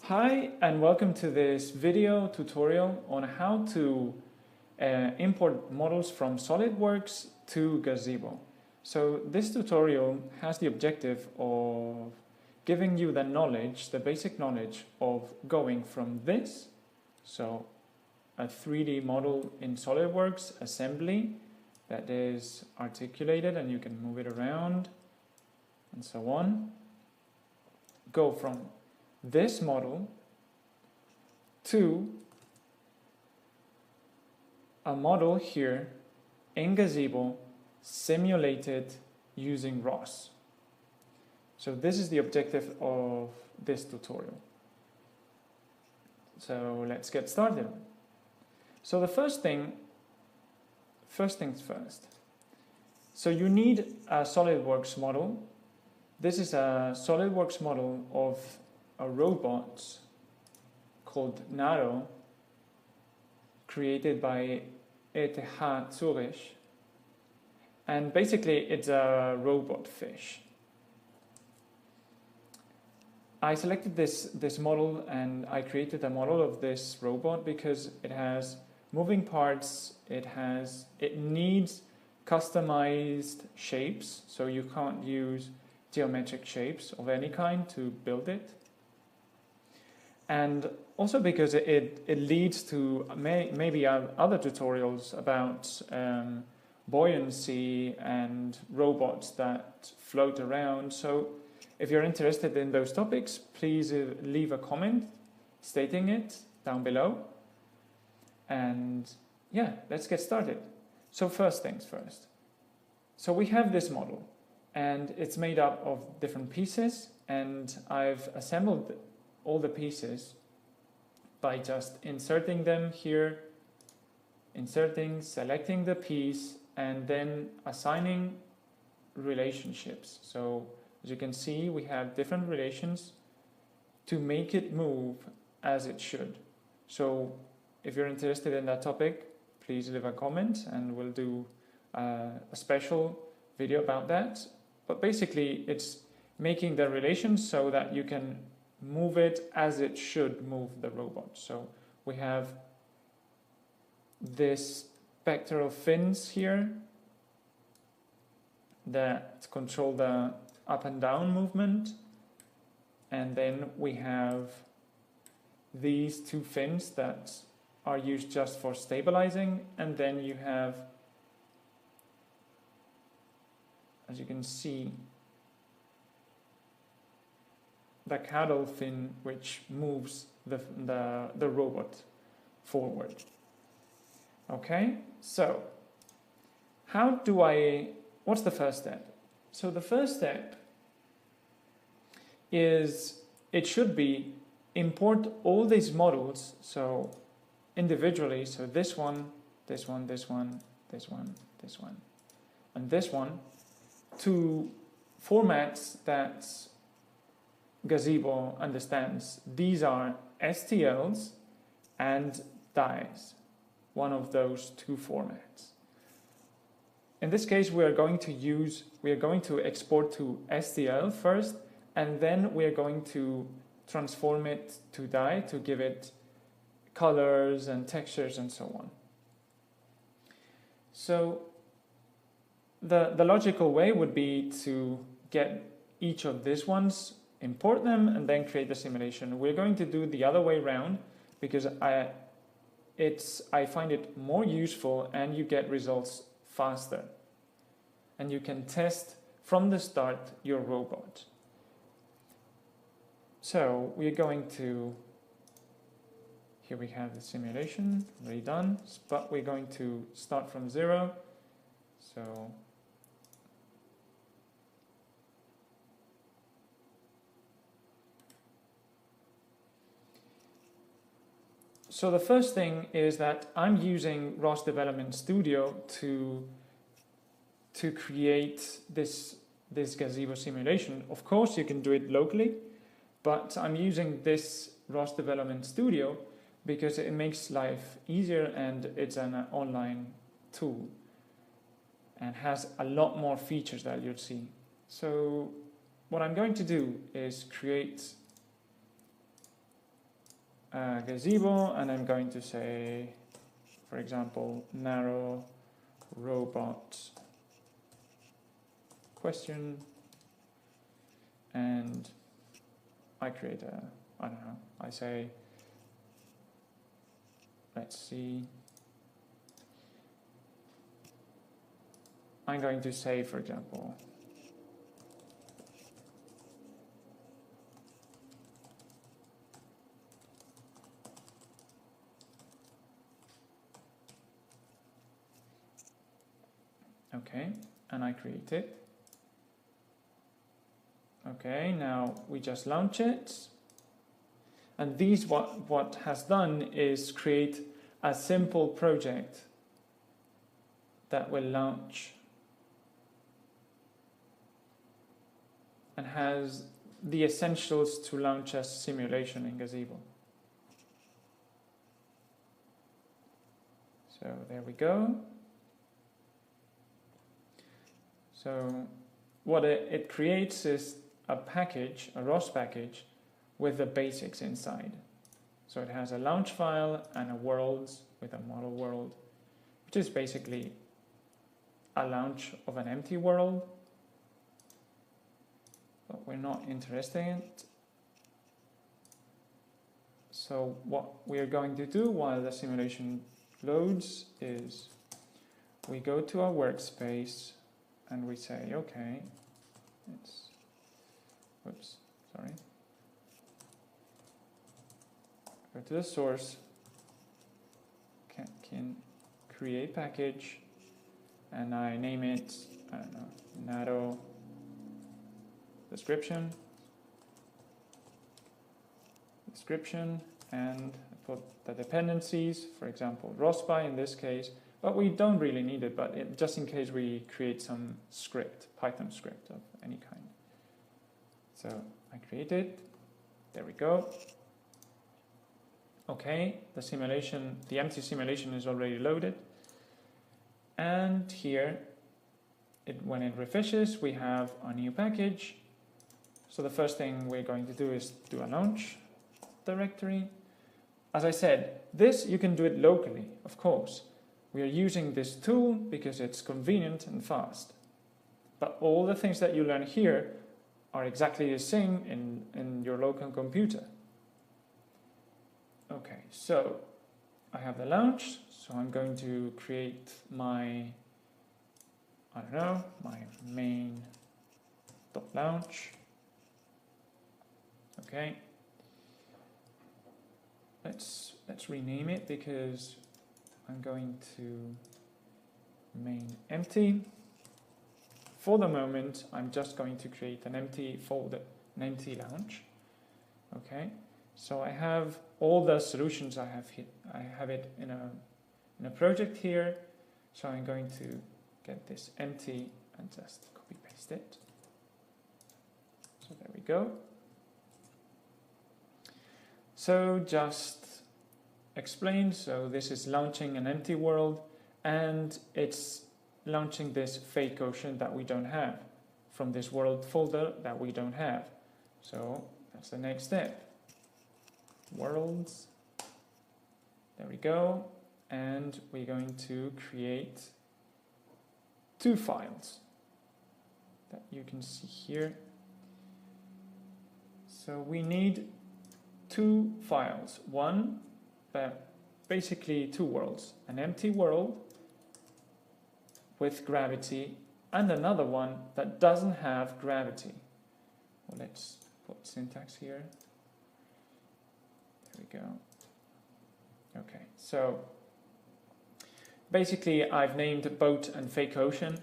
Hi and welcome to this video tutorial on how to import models from SolidWorks to Gazebo. So this tutorial has the objective of giving you the knowledge, the basic knowledge of going from this, so a 3D model in SolidWorks assembly that is articulated and you can move it around and so on. Go from this model to a model here in Gazebo simulated using ROS. So this is the objective of this tutorial. So let's get started. So the first things first. So you need a SolidWorks model. This is a SolidWorks model of a robot called Naro, created by ETH Zurich, and basically it's a robot fish. I selected this model and I created a model of this robot because it has moving parts, it needs customized shapes, so you can't use geometric shapes of any kind to build it. And also because it leads to maybe other tutorials about buoyancy and robots that float around. So if you're interested in those topics, please leave a comment stating it down below. And yeah, let's get started. So first things first. So we have this model and it's made up of different pieces, and I've assembled all the pieces by just inserting them here, selecting the piece, and then assigning relationships. So as you can see, we have different relations to make it move as it should. So if you're interested in that topic, please leave a comment and we'll do a special video about that. But basically it's making the relations so that you can move it as it should move the robot. So we have this pectoral fins here that control the up and down movement, and then we have these two fins that are used just for stabilizing, and then you have, as you can see, the caudal fin, which moves the robot forward. Okay, so what's the first step? So the first step is, it should be import all these models, so individually, so this one, this one, this one, this one, this one, and this one, to formats that Gazebo understands. These are STLs and DAEs, one of those two formats. In this case, we are going to export to STL first, and then we are going to transform it to DAE to give it colors and textures and so on. So the logical way would be to get each of these ones, import them, and then create the simulation. We're going to do the other way around because I find it more useful and you get results faster. And you can test from the start your robot. So we're going to, here we have the simulation already done, but we're going to start from 0. So the first thing is that I'm using ROS Development Studio to create this Gazebo simulation. Of course, you can do it locally, but I'm using this ROS Development Studio because it makes life easier and it's an online tool and has a lot more features that you'll see. So what I'm going to do is create Gazebo, and I'm going to say, for example, narrow robot question, and I create a, I don't know, I say, let's see, I'm going to say, for example, okay, and I create it. Okay, now we just launch it. And these, what has done is create a simple project that will launch and has the essentials to launch a simulation in Gazebo. So there we go. So what it creates is a package, a ROS package, with the basics inside. So it has a launch file and a worlds with a model world, which is basically a launch of an empty world. But we're not interested in it. So what we are going to do while the simulation loads is we go to our workspace and we say, okay, whoops, sorry. Go to the source, can create package, and I name it, I don't know, narrow description, and put the dependencies, for example, ROS-by in this case, but we don't really need it, but just in case we create some script, Python script of any kind. So I create it, there we go. Okay, the simulation, the empty simulation is already loaded. And here, when it refreshes, we have a new package. So the first thing we're going to do is do a launch directory. As I said, this you can do it locally, of course. We are using this tool because it's convenient and fast. But all the things that you learn here are exactly the same in your local computer. Okay, so I have the launch, so I'm going to create my, I don't know, my main.launch. Okay, let's rename it because I'm going to main empty. For the moment, I'm just going to create an empty folder, an empty launch. Okay, so I have all the solutions I have here. I have it in a project here. So I'm going to get this empty and just copy paste it. So there we go. So just explain. So this is launching an empty world, and it's launching this fake ocean that we don't have from this world folder that we don't have. So that's the next step. Worlds, there we go, and we're going to create two files that you can see here. So we need two files, one, basically two worlds, an empty world with gravity and another one that doesn't have gravity. Well, let's put syntax here. There we go. Okay, so basically I've named boat and fake ocean.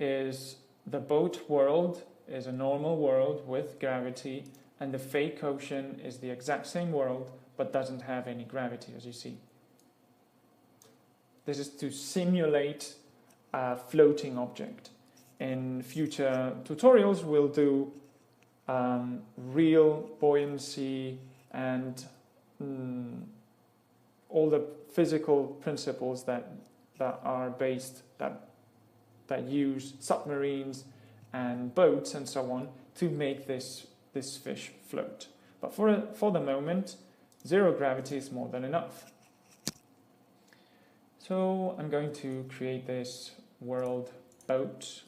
Is the boat world is a normal world with gravity, and the fake ocean is the exact same world but doesn't have any gravity, as you see. This is to simulate a floating object. In future tutorials we'll do real buoyancy and all the physical principles that are based, that use submarines and boats and so on to make this fish float. But for the moment, 0 gravity is more than enough. So I'm going to create this world boat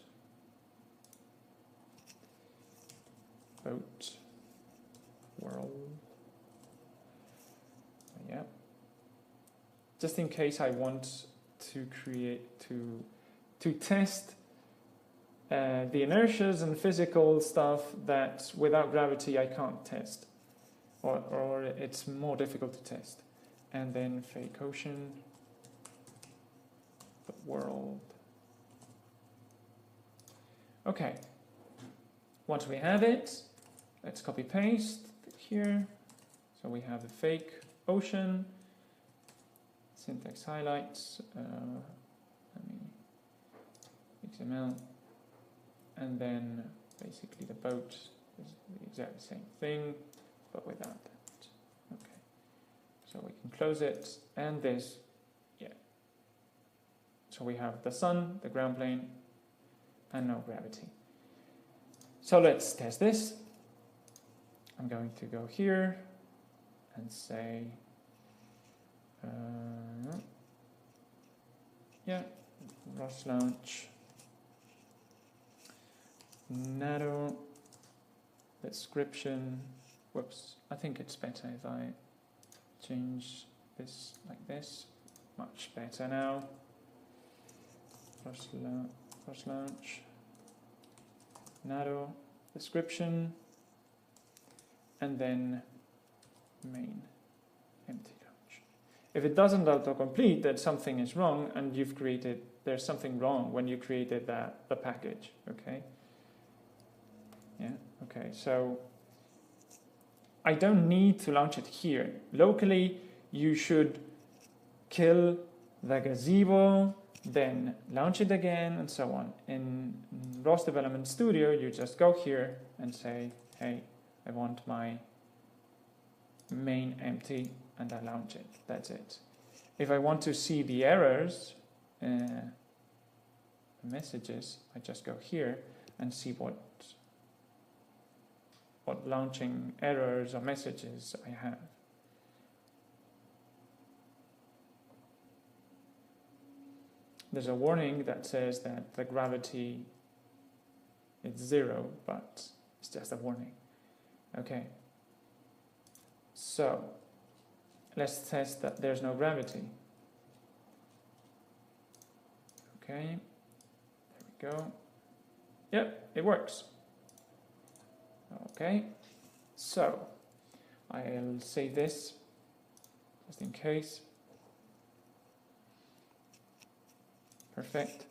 world. Yeah. Just in case I want to create to test the inertias and physical stuff that without gravity I can't test, or it's more difficult to test. And then fake ocean, the world. Okay. Once we have it, let's copy paste here. So we have the fake ocean, syntax highlights, XML, and then basically the boat is the exact same thing, but without that. Okay, so we can close it, and this, yeah. So we have the sun, the ground plane, and no gravity. So let's test this. I'm going to go here and say, yeah, ROS launch, nano, description. Whoops, I think it's better if I change this like this. Much better now. ROS launch, nano, description, and then main empty launch. If it doesn't autocomplete, then something is wrong, and there's something wrong when you created the package. Okay. Yeah. Okay. So I don't need to launch it here. Locally, you should kill the Gazebo, then launch it again, and so on. In ROS Development Studio, you just go here and say, hey, I want my main empty, and I launch it. That's it. If I want to see the errors, messages, I just go here and see what launching errors or messages I have. There's a warning that says that the gravity is 0, but it's just a warning. Okay. So let's test that there's no gravity. Okay. There we go. Yep, it works. Okay. So I'll save this just in case. Perfect.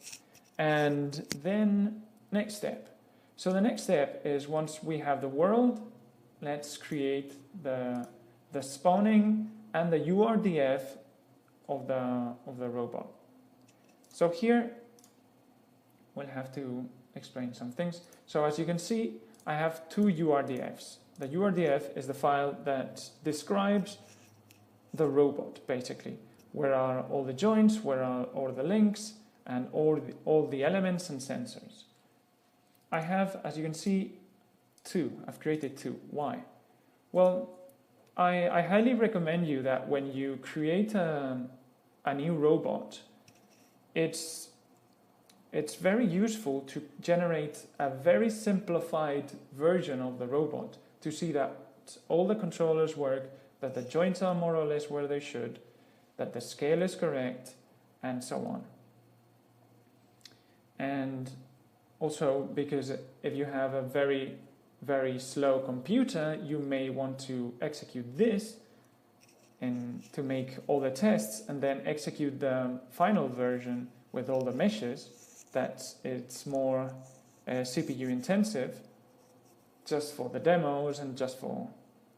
And then next step. So the next step is, once we have the world, let's create the spawning and the URDF of the robot. So here we'll have to explain some things. So as you can see, I have 2 URDFs. The URDF is the file that describes the robot, basically. Where are all the joints, where are all the links, and all the elements and sensors. I have, as you can see, 2. I've created 2. Why? Well, I highly recommend you that when you create a new robot, it's very useful to generate a very simplified version of the robot to see that all the controllers work, that the joints are more or less where they should, that the scale is correct, and so on. And also, because if you have a very, very slow computer, you may want to execute this and to make all the tests and then execute the final version with all the meshes. That it's more CPU intensive, just for the demos and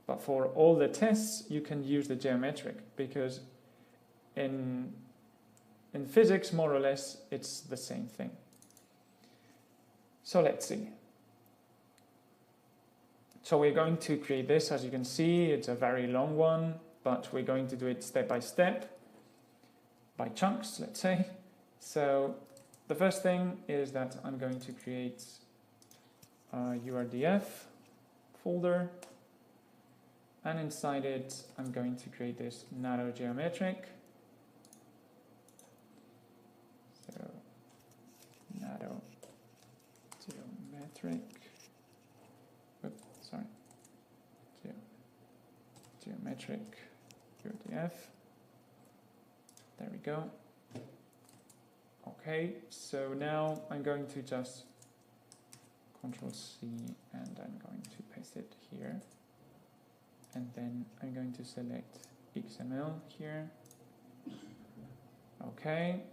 but for all the tests you can use the geometric, because in physics, more or less, it's the same thing. So let's see. So we're going to create this. As you can see, it's a very long one, but we're going to do it step by step, by chunks, let's say. So the first thing is that I'm going to create a URDF folder, and inside it I'm going to create this narrow geometric. So narrow geometric, oops, sorry, geometric URDF. There we go. Okay, so now I'm going to just Control C and I'm going to paste it here. And then I'm going to select XML here. Okay.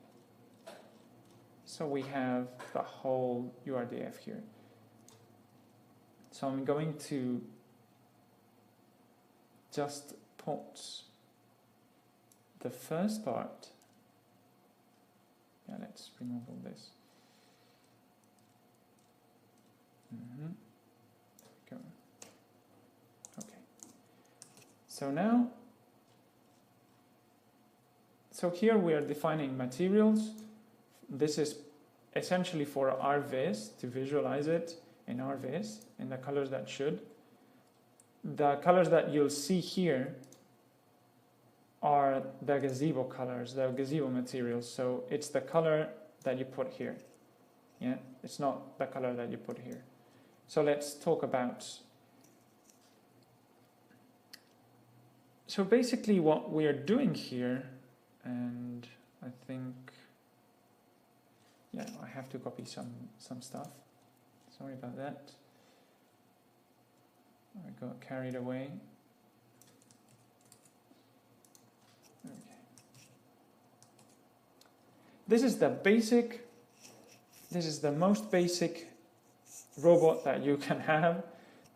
So we have the whole URDF here. So I'm going to just put the first part. Yeah, let's remove all this. There we go. Okay. So now, so here we are defining materials. This is essentially for RViz, to visualize it in RViz, in the colors that should. The colors that you'll see here are the Gazebo colors, the Gazebo materials. So it's the color that you put here. Yeah, it's not the color that you put here. So let's talk about. So basically what we are doing here, and I think, yeah, I have to copy some stuff. Sorry about that. I got carried away. Okay. This is the most basic robot that you can have.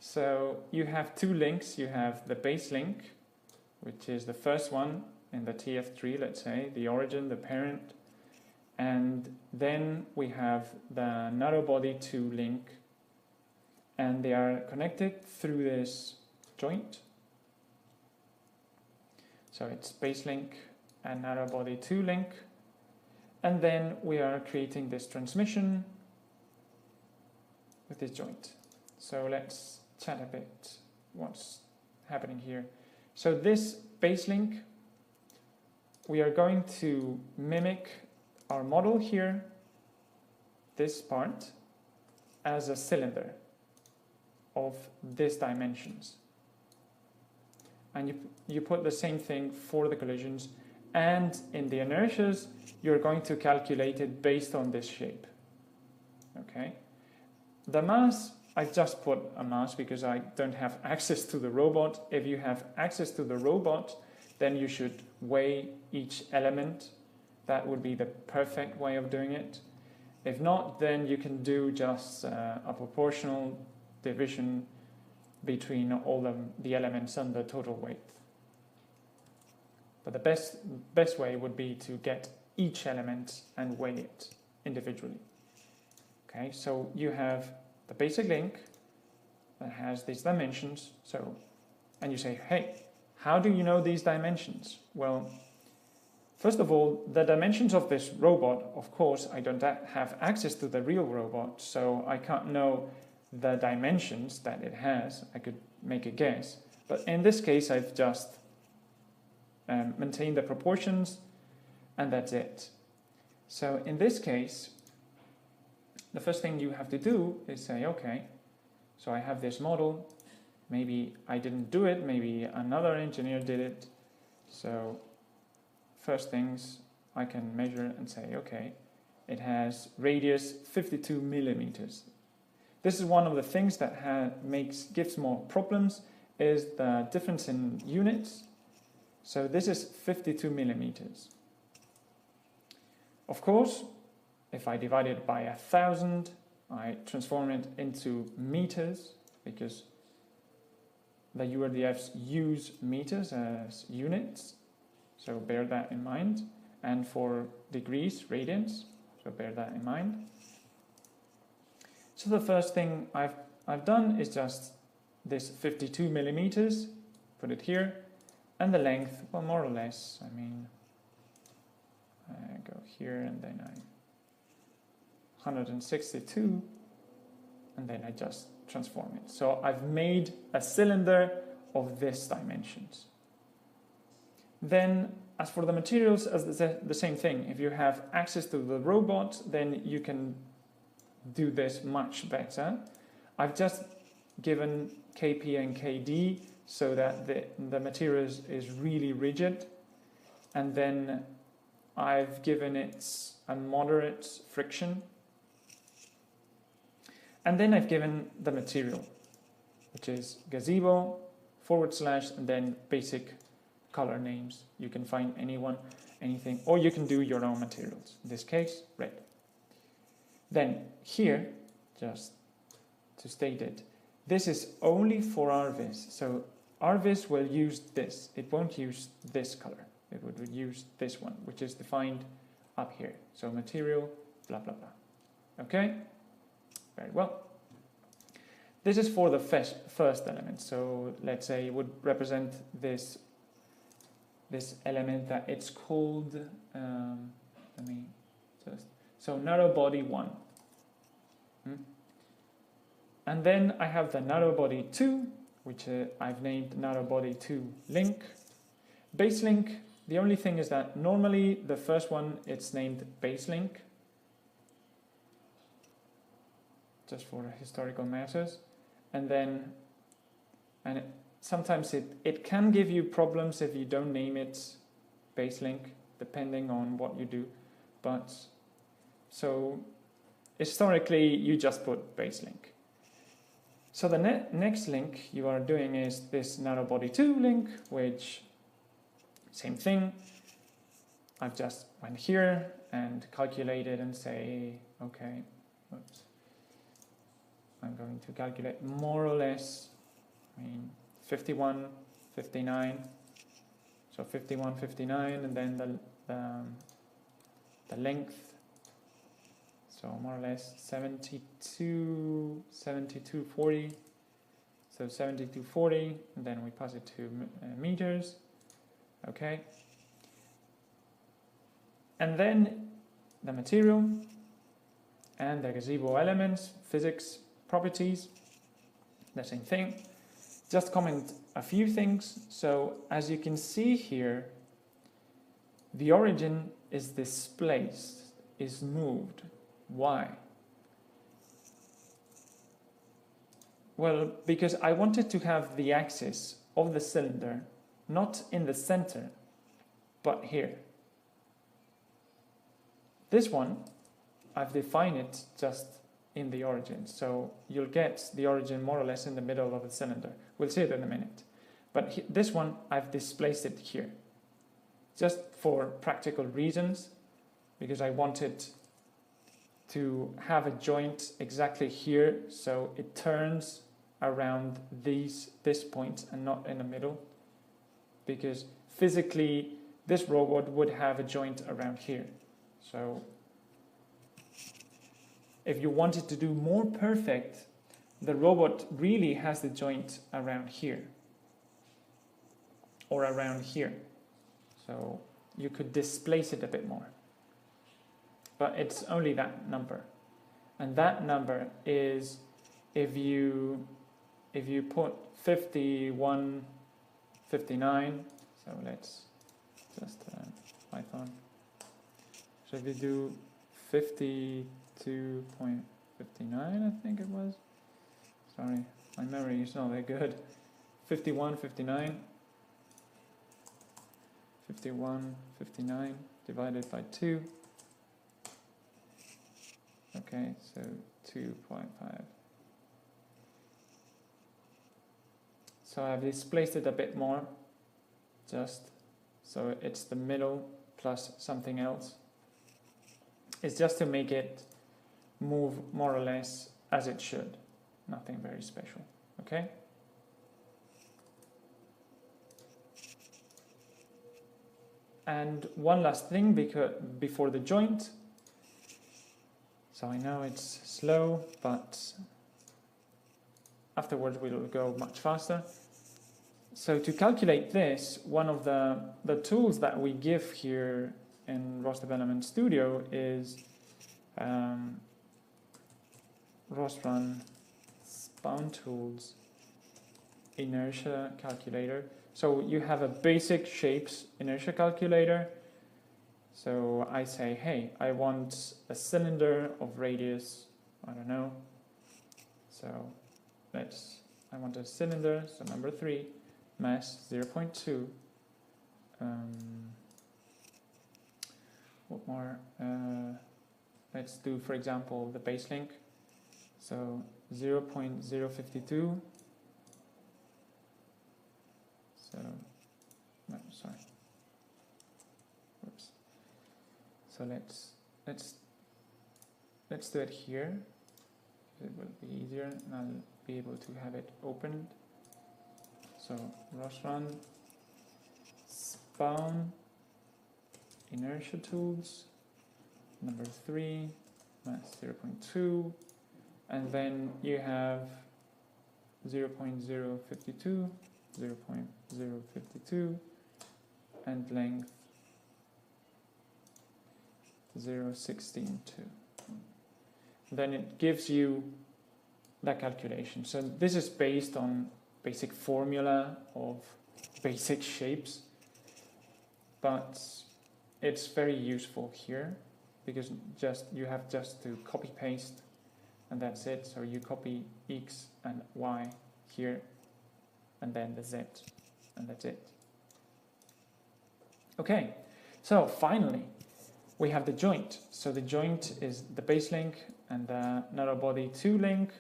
So you have two links. You have the base link, which is the first one in the TF3, let's say, the origin, the parent. And then we have the narrow body 2 link, and they are connected through this joint. So it's base link and narrow body 2 link. And then we are creating this transmission with this joint. So let's chat a bit what's happening here. So this base link, we are going to mimic our model here, this part, as a cylinder of these dimensions. And you put the same thing for the collisions, and in the inertias, you're going to calculate it based on this shape. Okay. The mass, I just put a mass because I don't have access to the robot. If you have access to the robot, then you should weigh each element. That would be the perfect way of doing it. If not, then you can do just a proportional division between all the elements and the total weight. But the best way would be to get each element and weigh it individually. Okay, so you have the basic link that has these dimensions. So, and you say, hey, how do you know these dimensions? Well, first of all, the dimensions of this robot, of course, I don't have access to the real robot, so I can't know the dimensions that it has. I could make a guess. But in this case, I've just maintained the proportions, and that's it. So in this case, the first thing you have to do is say, okay, so I have this model. Maybe I didn't do it. Maybe another engineer did it. So first things I can measure and say, okay, it has radius 52 millimeters. This is one of the things that gives more problems, is the difference in units. So this is 52 millimeters. Of course, if I divide it by 1,000, I transform it into meters, because the URDFs use meters as units. So bear that in mind. And for degrees, radians, so bear that in mind. So the first thing I've done is just this 52 millimeters, put it here, and the length, well, more or less, I mean, I go here and then 162, and then I just transform it. So I've made a cylinder of this dimensions. Then as for the materials, as the same thing. If you have access to the robot, then you can do this much better. I've just given KP and KD so that the material is really rigid, and then I've given it a moderate friction, and then I've given the material, which is Gazebo / and then basic color names. You can find anything, or you can do your own materials. In this case, red. Then here, just to state it, this is only for RViz. So RViz will use this. It won't use this color. It would use this one, which is defined up here. So material, blah, blah, blah. Okay? Very well. This is for the first element. So let's say it would represent this element that it's called, let me just, so narrow body 1. And then I have the narrow body 2, which I've named narrow body 2 link. Base link, the only thing is that normally the first one, it's named base link, just for historical matters. And then, sometimes it can give you problems if you don't name it base link, depending on what you do. But so historically, you just put base link. So the next link you are doing is this narrow body 2 link, which same thing. I've just went here and calculated and say, okay, oops. I'm going to calculate more or less, 51, 59. So 51, 59, and then the length. So more or less 72, 40. So 72, 40, and then we pass it to meters. Okay. And then the material and the Gazebo elements, physics, properties, the same thing. Just comment a few things. So as you can see here, the origin is displaced, is moved. Why? Well, because I wanted to have the axis of the cylinder not in the center, but here. This one, I've defined it just in the origin. So you'll get the origin more or less in the middle of the cylinder. We'll see it in a minute. But this one, I've displaced it here. Just for practical reasons, because I wanted to have a joint exactly here, so it turns around this point and not in the middle. Because physically, this robot would have a joint around here. So if you wanted to do more perfect, the robot really has the joint around here or around here. So you could displace it a bit more. But it's only that number. And that number is if you put 51, 59, so let's just Python. So if you do 52.59, I think it was. Sorry, my memory is not that good. 51, 59. 51, 59 divided by 2. Okay, so 2.5. So I've displaced it a bit more, just so it's the middle plus something else. It's just to make it move more or less as it should. Nothing very special, okay? And one last thing before the joint. So I know it's slow, but afterwards we'll go much faster. So to calculate this, one of the tools that we give here in ROS Development Studio is ROS Run Spawn Tools inertia calculator. So you have a basic shapes inertia calculator. So I say, hey, I want a cylinder of radius, I don't know. So I want a cylinder, so number 3, mass 0.2. What more? Let's do, for example, the base link. So 0.052. So, no, sorry. Whoops. So let's do it here. It will be easier, and I'll be able to have it opened. So ROS run spawn inertia tools number 3 mass 0.2, and then you have 0.052, 0.052, and length 0.162. Then it gives you that calculation. So this is based on basic formula of basic shapes, but it's very useful here because you have just to copy paste and that's it. So you copy X and Y here and then the Z, and that's it. Okay, so finally we have the joint. So the joint is the base link and the narrow body 2 link,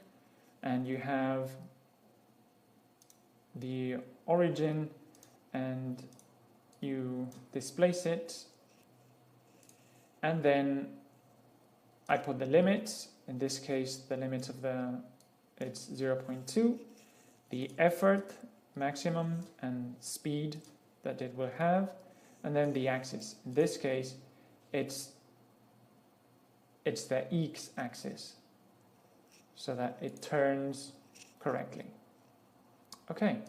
and you have the origin and you displace it, and then I put the limits. In this case the limits of it's 0.2, the effort maximum and speed that it will have, and then the axis. In this case it's the X axis, so that it turns correctly. Okay,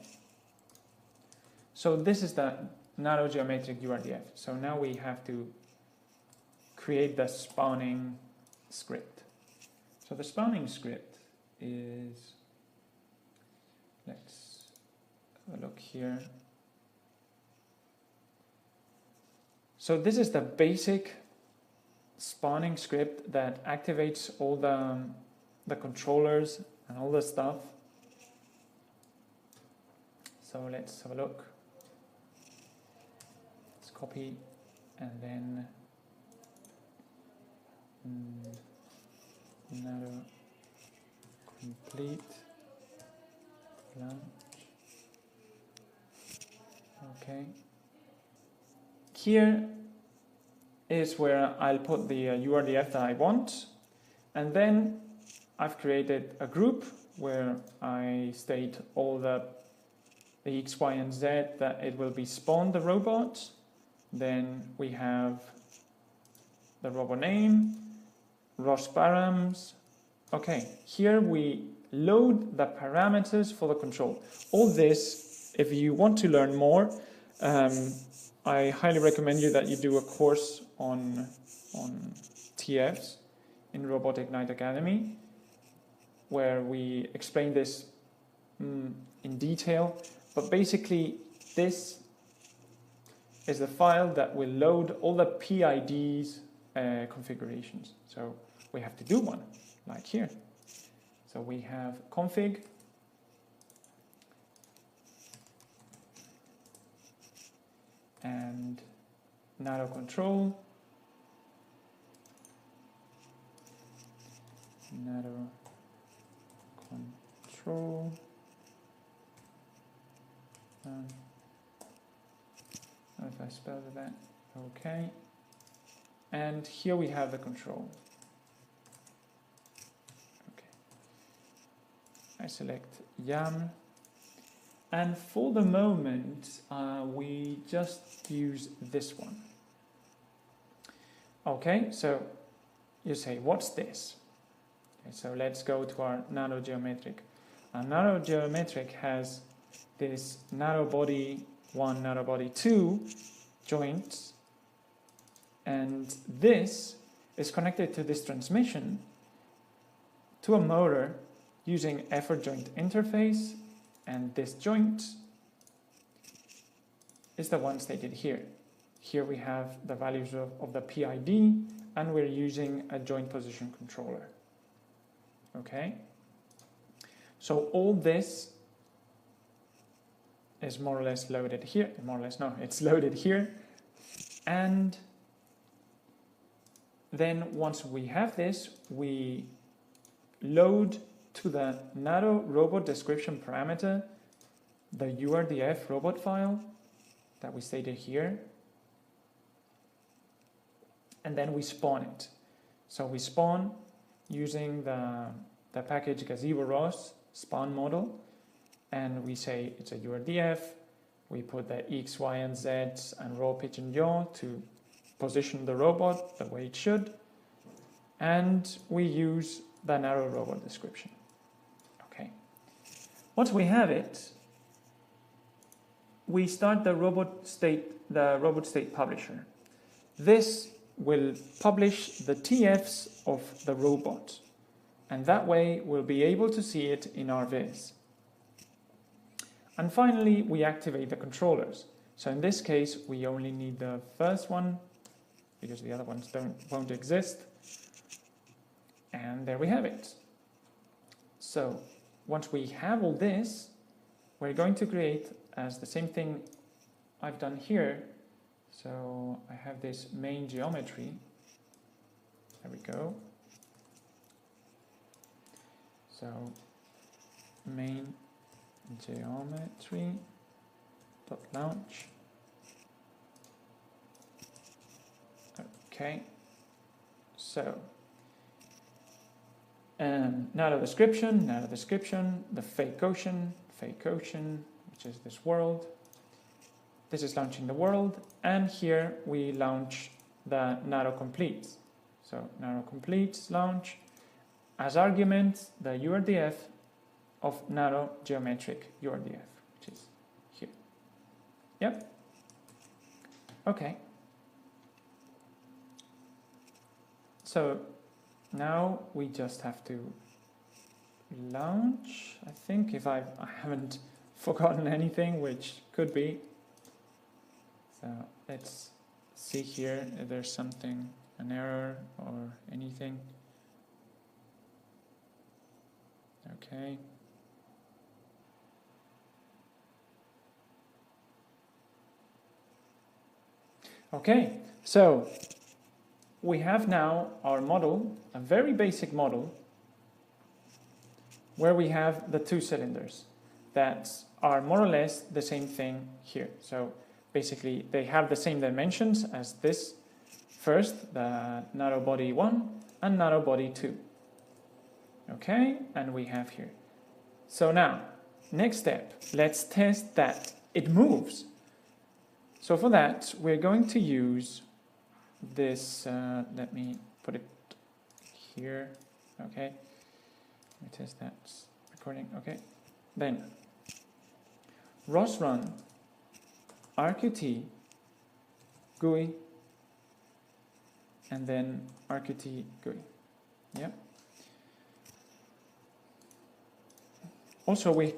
so this is the narrow geometric URDF. So now we have to create the spawning script. So the spawning script is, let's have a look here. So this is the basic spawning script that activates all the controllers and all the stuff. So let's have a look. Let's copy and then narrow complete launch. Okay. Here is where I'll put the URDF that I want, and then I've created a group where I state all the X, Y, and Z that it will be spawned the robot. Then we have the robot name, ROS params. Okay, here we load the parameters for the control. All this, if you want to learn more, I highly recommend you that you do a course on TFs in Robotic Night Academy, where we explain this in detail. But basically, this is the file that will load all the PIDs configurations. So we have to do one, like here. So we have config, and narrow control, narrow control, I don't know if I spelled that. Okay, and here we have the control. Okay, I select YAM, and for the moment we just use this one. Okay, so you say, what's this? Okay, so let's go to our narrow geometric. Our narrow geometric has this narrow body 1, narrow body 2 joints, and this is connected to this transmission to a motor using effort joint interface And this joint is the one stated here. Here we have the values of the PID, and we're using a joint position controller. Okay? So all this is more or less loaded here. More or less, no, it's loaded here. And then once we have this, we load to the Nano robot description parameter the URDF robot file that we stated here. And then we spawn it. So we spawn using the package Gazebo ROS spawn model, and we say it's a URDF. We put the X, Y, and Z and roll, pitch, and yaw to position the robot the way it should, and we use the narrow robot description. Okay. Once we have it, we start the robotstate publisher. This will publish the TFs of the robot, and that way we'll be able to see it in our viz. And finally, we activate the controllers. So in this case, we only need the first one because the other ones won't exist. And there we have it. So once we have all this, we're going to create as the same thing I've done here. So I have this main geometry. There we go. So main geometry dot launch. Okay. So now the description, the fake ocean, which is this world. This is launching the world, and here we launch the narrow completes. So narrow completes launch as argument the URDF of narrow geometric URDF, which is here. Yep. Okay. So now we just have to launch, I think, if I haven't forgotten anything, which could be. So let's see here if there's something, an error or anything. Okay. Okay, so we have now our model, a very basic model, where we have the two cylinders that are more or less the same thing here. So basically, they have the same dimensions as this first, the narrow body 1 and narrow body 2. Okay, and we have here. So now, next step, let's test that it moves. So for that, we're going to use this, let me put it here, okay. Let me test that recording, okay. Then, ROS run RQT GUI, and then RQT GUI. Yep. Also, we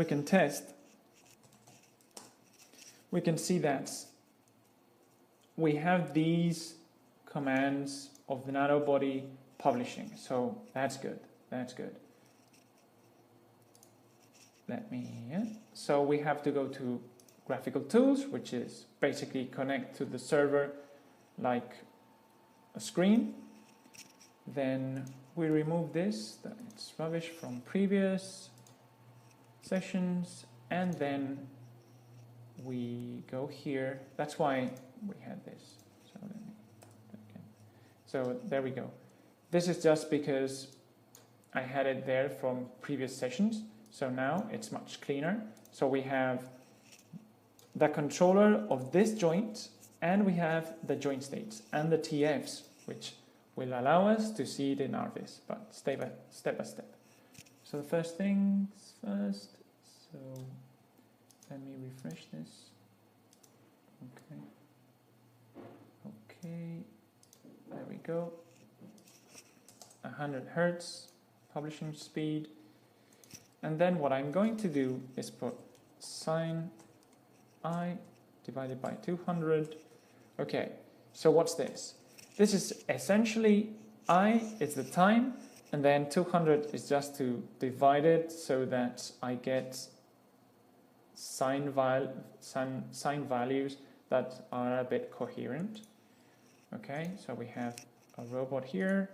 can test. We can see that we have these commands of the narrow body publishing. So that's good. That's good. Let me, yeah. So we have to go to graphical tools, which is basically connect to the server like a screen. Then we remove this, that it's rubbish from previous sessions, and then we go here. That's why we had this. So let me again. So there we go. This is just because I had it there from previous sessions. So now it's much cleaner. So we have the controller of this joint, and we have the joint states and the TFs, which will allow us to see it in our viz, but step by step. So the first things first. So let me refresh this. Okay. Okay. There we go. 100 Hertz publishing speed. And then what I'm going to do is put sine I divided by 200. Okay, so what's this? This is essentially I is the time, and then 200 is just to divide it so that I get sine values that are a bit coherent. Okay, so we have a robot here.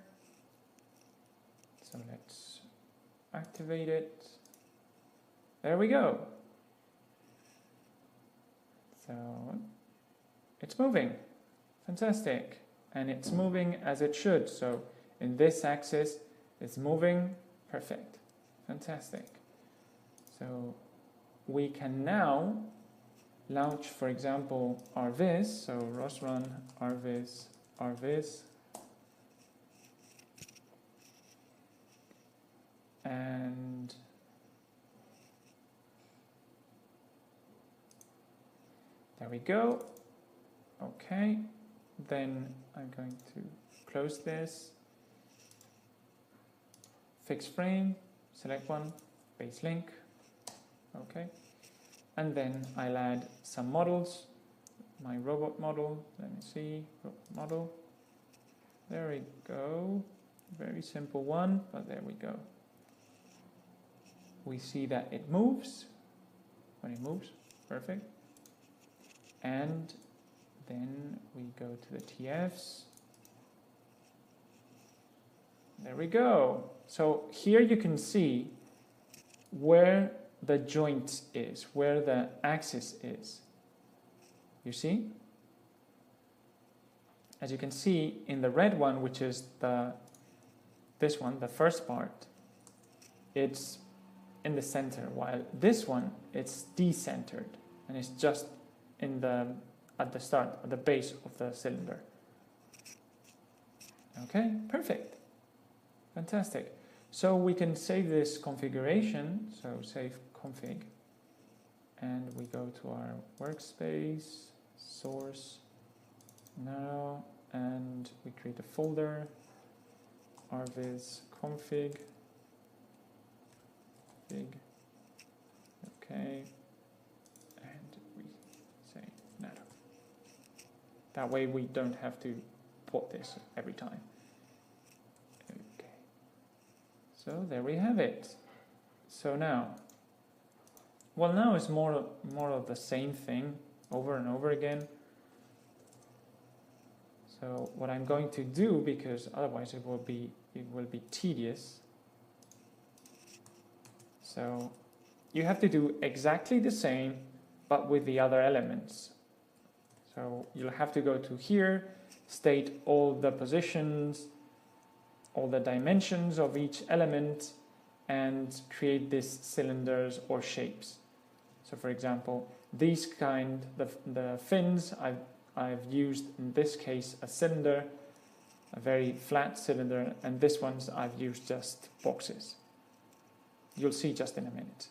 So let's activate it. There we go. So it's moving. Fantastic. And it's moving as it should. So in this axis, it's moving. Perfect. Fantastic. So we can now launch, for example, rvis. So ROS run rvis. And there we go. Okay, then I'm going to close this, fix frame, select one, base link. Okay, and then I'll add some models. My robot model, let me see, robot model. There we go. Very simple one, but there we go. We see that it moves. When it moves, perfect. And then we go to the TFs. There we go. So here you can see where the joint is, where the axis is. You see? As you can see in the red one, which is this one, the first part, it's in the center, while this one, it's decentered and it's just at the start, at the base of the cylinder. Okay, perfect. Fantastic. So we can save this configuration, so save config, and we go to our workspace, source, now, and we create a folder, rvis config, okay, and we say nano. That way we don't have to port this every time. Okay. So there we have it. So now, well, now it's more of the same thing over and over again. So what I'm going to do, because otherwise it will be tedious. So you have to do exactly the same, but with the other elements. So you'll have to go to here, state all the positions, all the dimensions of each element, and create these cylinders or shapes. So for example, these kind, the fins, I've used in this case a cylinder, a very flat cylinder, and this ones I've used just boxes. You'll see just in a minute.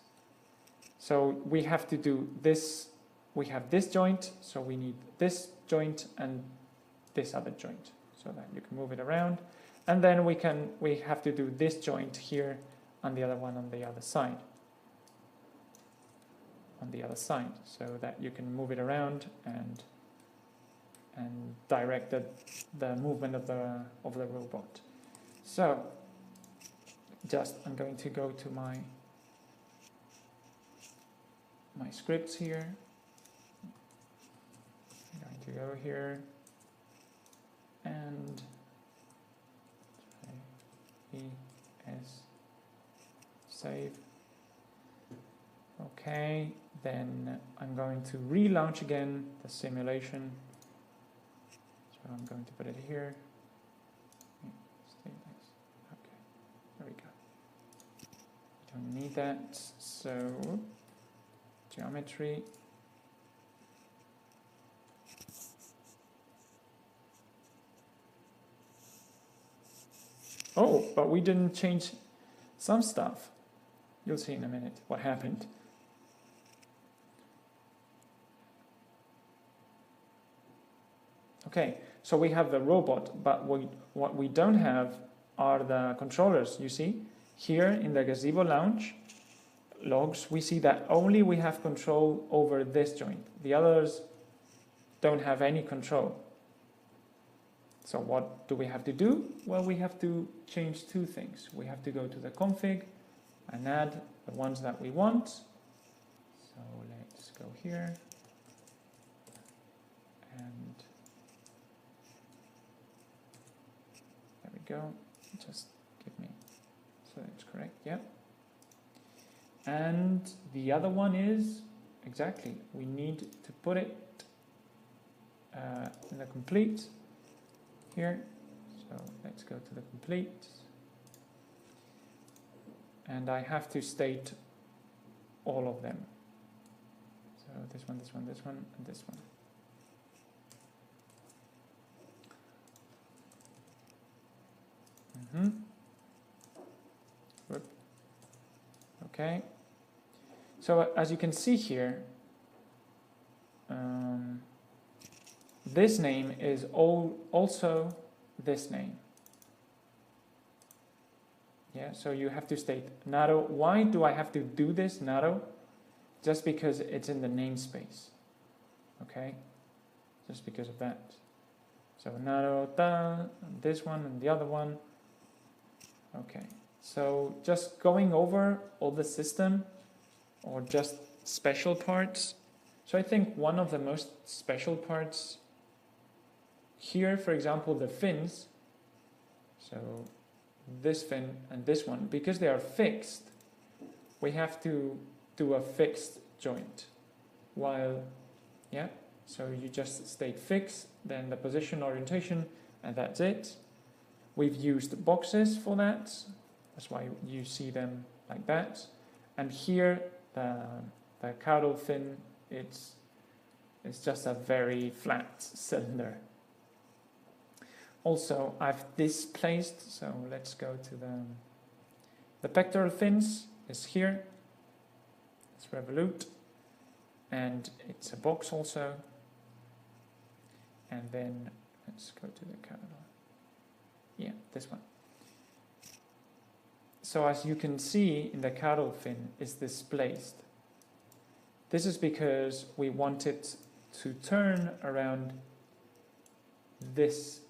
So we have to do this, we have this joint, so we need this joint and this other joint, so that you can move it around. And then we have to do this joint here and the other one on the other side. So that you can move it around and direct the movement of the robot. So I'm going to go to my scripts here. I'm going to go here and save. Okay, then I'm going to relaunch again the simulation. So I'm going to put it here. Okay, there we go. Don't need that. So geometry. Oh, but we didn't change some stuff. You'll see in a minute what happened. Okay, so we have the robot, but what we don't have are the controllers. You see, here in the Gazebo launch logs, we see that only we have control over this joint. The others don't have any control. So what do we have to do? Well, we have to change two things. We have to go to the config and add the ones that we want. So let's go here. And there we go. Just give me, so that's correct, yeah. And the other one is, exactly, we need to put it in the complete here. So let's go to the complete. And I have to state all of them. So this one, this one, this one, and this one. Okay, so as you can see here, this name is also this name. Yeah, so you have to state narrow. Why do I have to do this narrow? Just because it's in the namespace. Okay, just because of that. So narrow, this one and the other one. Okay, so just going over all the system or just special parts. So I think one of the most special parts here, for example, the fins. So this fin and this one, because they are fixed, we have to do a fixed joint. While, yeah, so you just state fix, then the position orientation, and that's it. We've used boxes for that. That's why you see them like that. And here, the caudal fin, it's just a very flat cylinder. Also, I've displaced, so let's go to the pectoral fins is here. It's revolute, and it's a box also. And then let's go to the caudal. Yeah, this one. So as you can see, in the caudal fin is displaced. This is because we want it to turn around this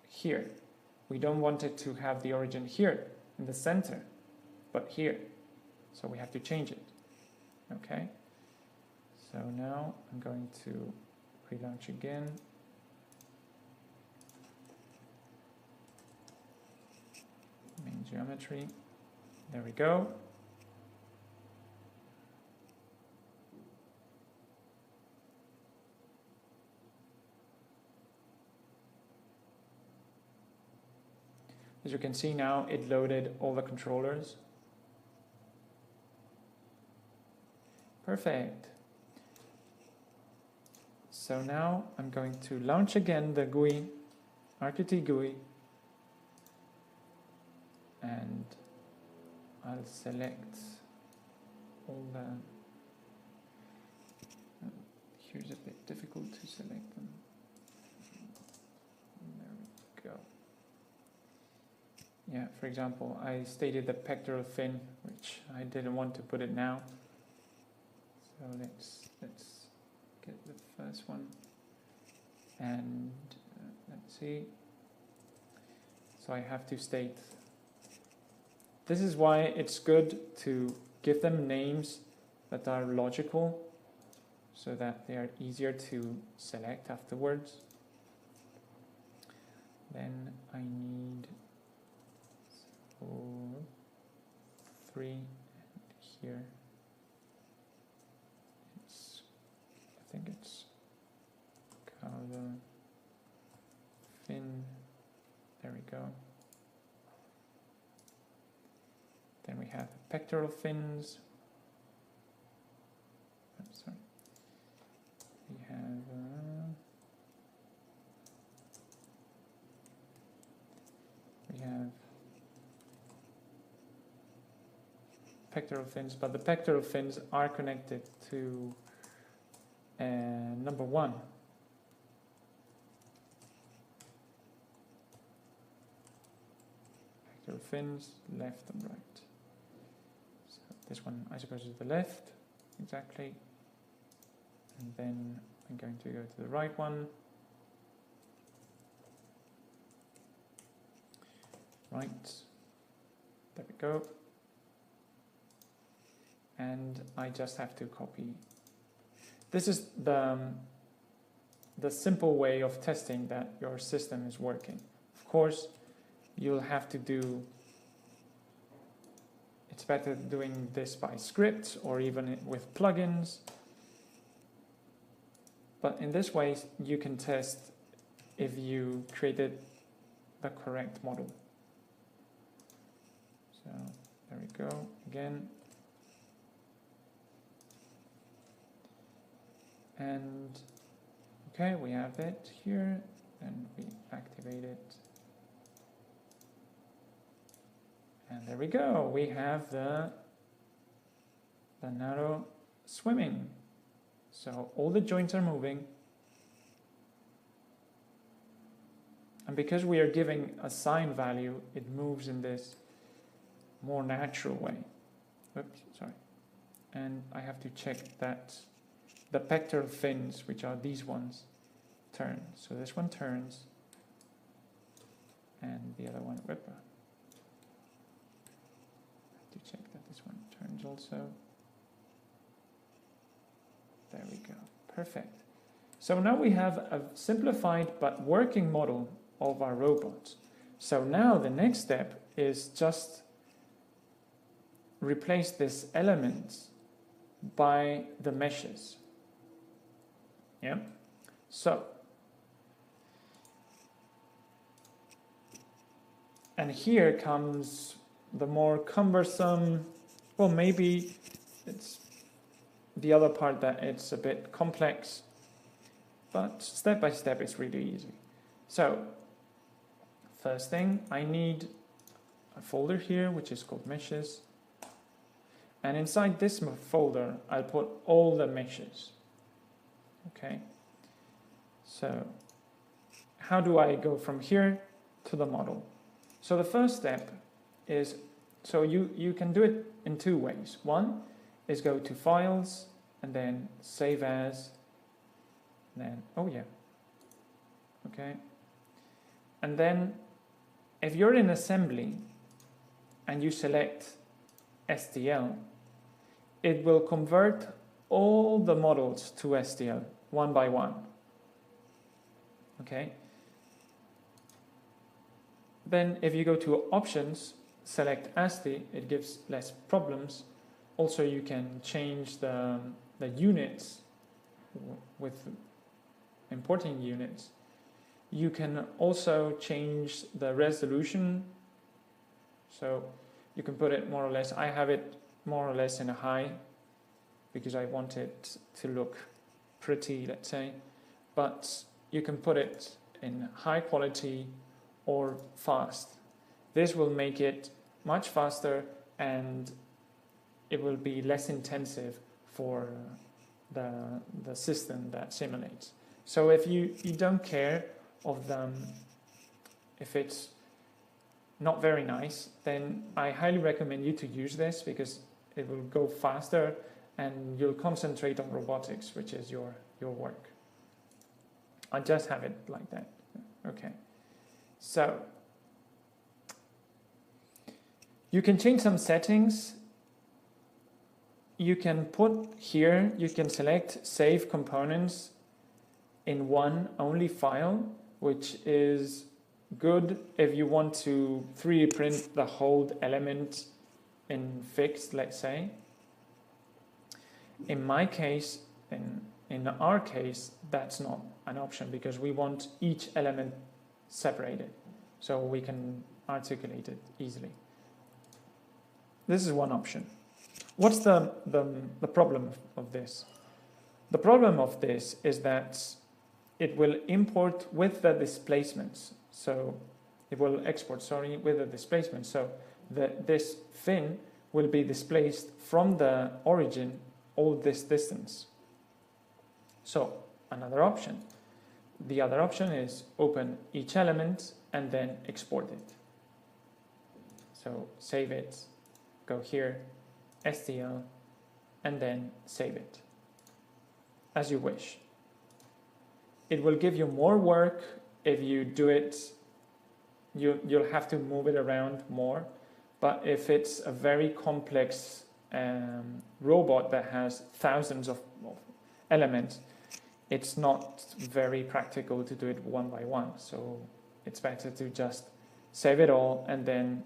here. We don't want it to have the origin here in the center, but here. So we have to change it. Okay. So now I'm going to relaunch again. Main geometry. There we go. As you can see now, it loaded all the controllers. Perfect. So now I'm going to launch again the GUI, RQT GUI, and I'll select all the, here's a bit difficult to select them. There we go. Yeah, for example, I stated the pectoral fin, which I didn't want to put it now. So let's get the first one, and let's see. So I have to state. This is why it's good to give them names that are logical, so that they are easier to select afterwards. Then I need 3, and here it's, I think it's caudal fin. There we go. Then we have pectoral fins. Oh, sorry. We have pectoral fins, but the pectoral fins are connected to number 1. pectoral fins, left and right. So this one, I suppose, is the left, exactly. And then I'm going to go to the right one. Right, there we go. And I just have to copy. This is the simple way of testing that your system is working. Of course, you'll have to do, it's better doing this by script or even with plugins. But in this way, you can test if you created the correct model. So there we go again. And okay, we have it here, and we activate it. And there we go, we have the narrow swimming. So all the joints are moving. And because we are giving a sine value, it moves in this more natural way. Oops, sorry. And I have to check that the pectoral fins, which are these ones, turn. So this one turns, and the other one, whoop. I have to check that this one turns also. There we go, perfect. So now we have a simplified but working model of our robot. So now the next step is just replace this element by the meshes. Yeah. So, and here comes the more cumbersome, well, maybe it's the other part that it's a bit complex, but step by step it's really easy. So, first thing, I need a folder here which is called meshes, and inside this folder I'll put all the meshes. Okay, so how do I go from here to the model? So the first step is, so you can do it in two ways. One is go to Files and then Save As, and then, oh yeah, okay. And then if you're in assembly and you select STL, it will convert all the models to STL one by one. Okay. Then if you go to Options, select ASCII, it gives less problems. Also you can change the units with importing units. You can also change the resolution. So you can put it more or less, I have it more or less in a high because I want it to look pretty, let's say, but you can put it in high quality or fast. This will make it much faster and it will be less intensive for the system that simulates. So if you don't care of them, if it's not very nice, then I highly recommend you to use this because it will go faster and you'll concentrate on robotics, which is your work. I just have it like that. Okay. So you can change some settings. You can put here, you can select Save Components in one only file, which is good if you want to 3D print the whole element in fixed, let's say. In my case, in our case, that's not an option because we want each element separated so we can articulate it easily. This is one option. What's the problem of this? The problem of this is that it will import with the displacements. So it will export, sorry, with the displacement. So this fin will be displaced from the origin all this distance. So another option. The other option is open each element and then export it. So save it, go here, STL, and then save it, as you wish. It will give you more work if you do it, you'll have to move it around more, but if it's a very complex robot that has thousands of elements, it's not very practical to do it one by one, so it's better to just save it all and then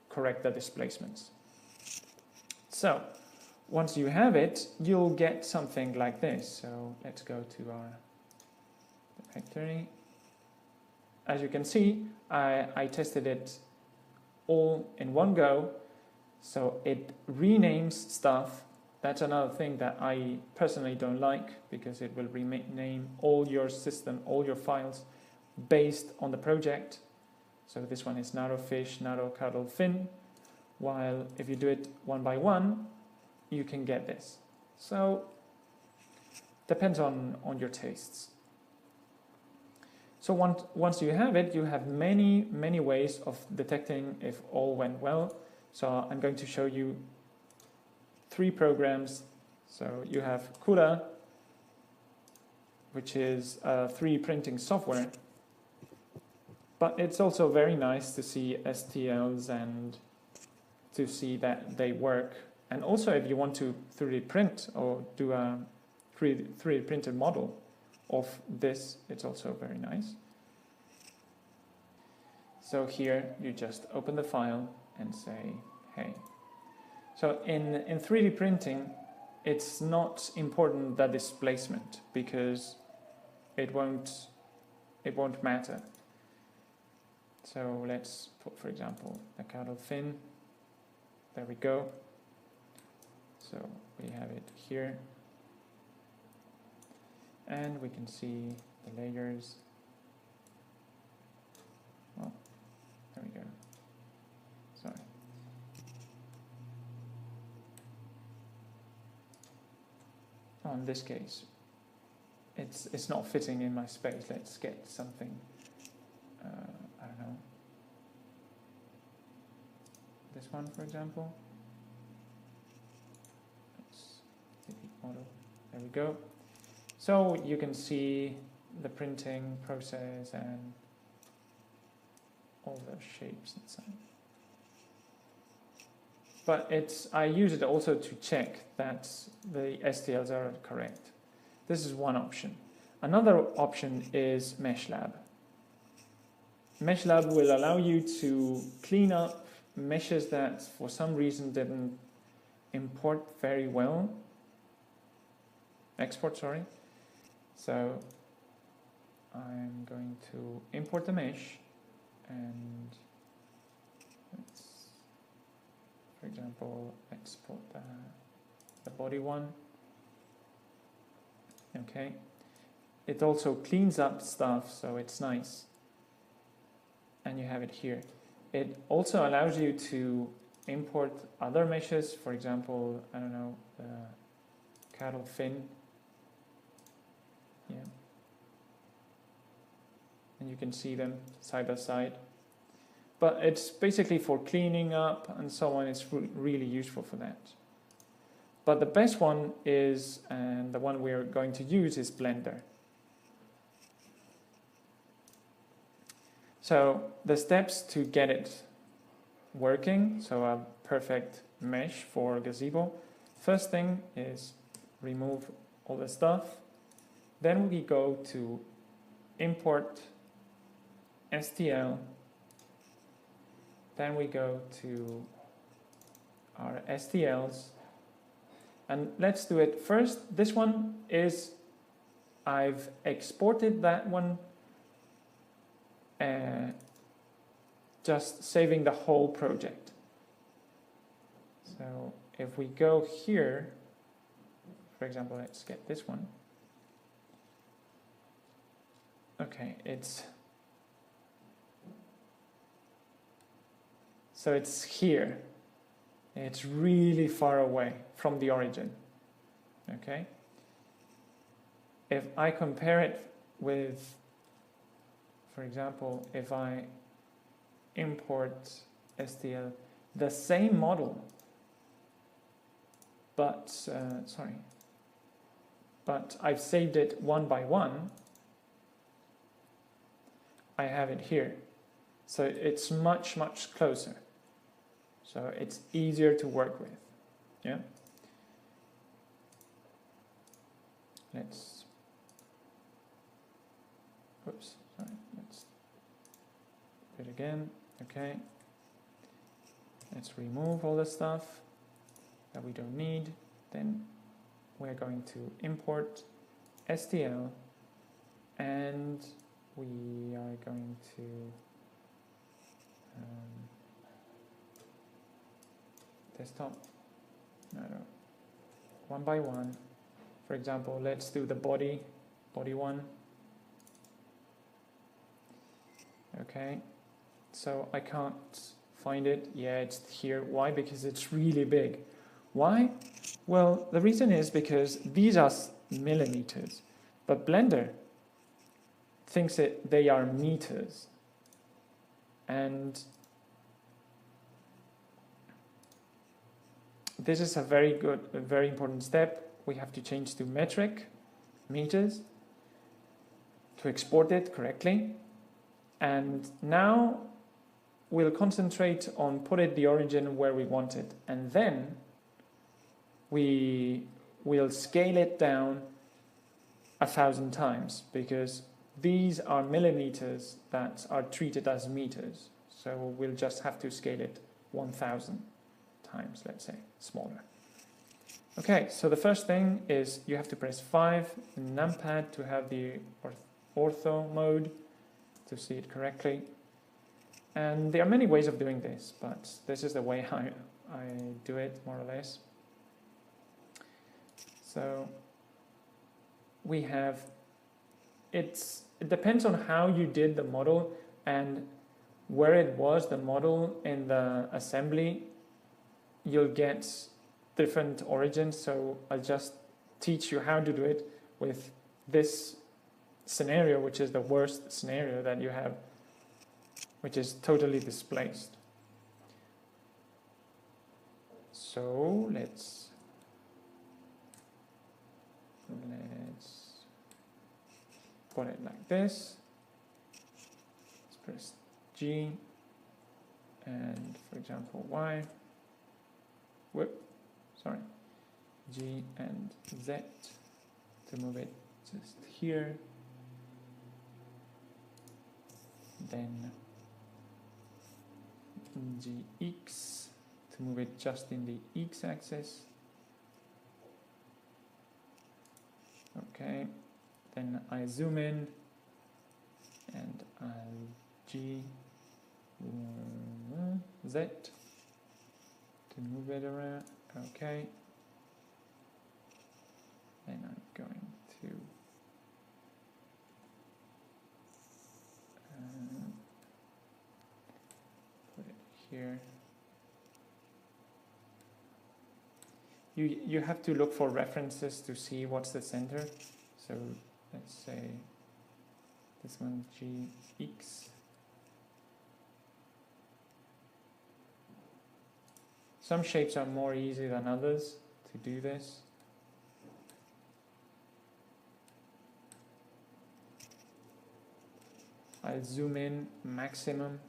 correct the displacements. So once you have it, you'll get something like this. So let's go to our directory. As you can see, I tested it all in one go, so it renames stuff. That's another thing that I personally don't like, because it will rename all your system, all your files based on the project. So this one is narrow fish, narrow caudal fin, while if you do it one by one, you can get this. So depends on your tastes. So once you have it, you have many ways of detecting if all went well. So I'm going to show you 3 programs. So you have Kula, which is a 3D printing software, but it's also very nice to see STLs and to see that they work. And also if you want to 3D print or do a 3D printed model of this, it's also very nice. So here you just open the file and say, hey. So in 3D printing, it's not important the displacement, because it won't matter. So let's put, for example, the caudal fin. There we go. So we have it here. And we can see the layers. Oh, there we go. Sorry. Oh, in this case, it's not fitting in my space. Let's get something, I don't know, this one, for example. Let's delete model. There we go. So you can see the printing process and all the shapes inside. But I use it also to check that the STLs are correct. This is one option. Another option is Meshlab. Meshlab will allow you to clean up meshes that for some reason didn't export, sorry. So I'm going to import the mesh, and let's, for example, export the body one. Okay. It also cleans up stuff, so it's nice. And you have it here. It also allows you to import other meshes, for example, I don't know, the caudal fin. Yeah. And you can see them side by side. But it's basically for cleaning up and so on. It's really useful for that. But the best one is, and the one we're going to use, is Blender. So the steps to get it working, so a perfect mesh for Gazebo. First thing is remove all the stuff. Then we go to import STL. Then we go to our STLs. And let's do it first. This one is, I've exported that one, just saving the whole project. So if we go here, for example, let's get this one. Okay, so it's here. It's really far away from the origin. Okay. If I compare it with, for example, if I import STL, the same model, but but I've saved it one by one. I have it here, so it's much closer, so it's easier to work with. Yeah, let's do it again. Okay, let's remove all the stuff that we don't need. Then we're going to import STL, and we are going to desktop, no, one by one. For example, let's do the body one. Okay, so I can't find it. Yeah, it's here. Why? Because it's really big. Why? Well, the reason is because these are millimeters, but Blender thinks they are meters. And this is a very important step. We have to change to metric meters to export it correctly. And now we'll concentrate on putting the origin where we want it. And then we will scale it down 1,000 times, because these are millimeters that are treated as meters. So we'll just have to scale it 1,000 times, let's say, smaller. Okay, so the first thing is you have to press 5 in numpad to have the ortho mode to see it correctly. And there are many ways of doing this, but this is the way I do it, more or less. So we have, it depends on how you did the model and where it was the model in the assembly. You'll get different origins, so I'll just teach you how to do it with this scenario, which is the worst scenario that you have, which is totally displaced. So let's put it like this. Let's press G and, for example, Y. G and Z to move it just here. Then GX to move it just in the X axis. Okay, then I zoom in and I'll G Z to move it around. Okay, and I'm going to put it here. You have to look for references to see what's the center. So let's say this one, GX. Some shapes are more easy than others to do this. I'll zoom in maximum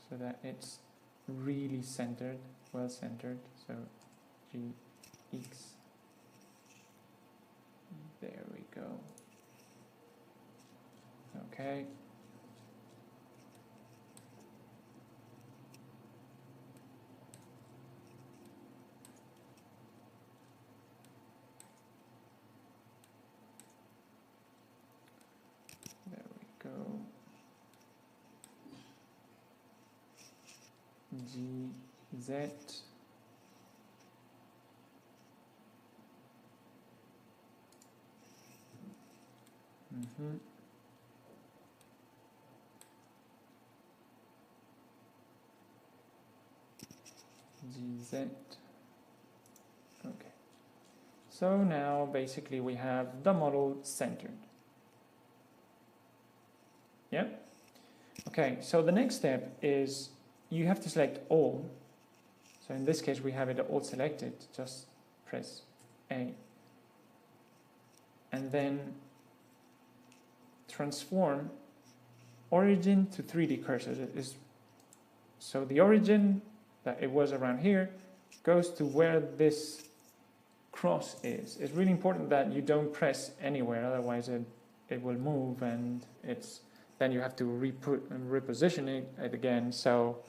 so that it's really centered, well centered. So GX. There we go. Okay. There we go. GZ. GZ. Okay. So now basically we have the model centered. Yeah? Okay, so the next step is you have to select all. So in this case, we have it all selected. Just press A. And then transform origin to 3D cursor. So the origin that it was around here goes to where this cross is. It's really important that you don't press anywhere, otherwise it will move, and then you have to reposition it again, so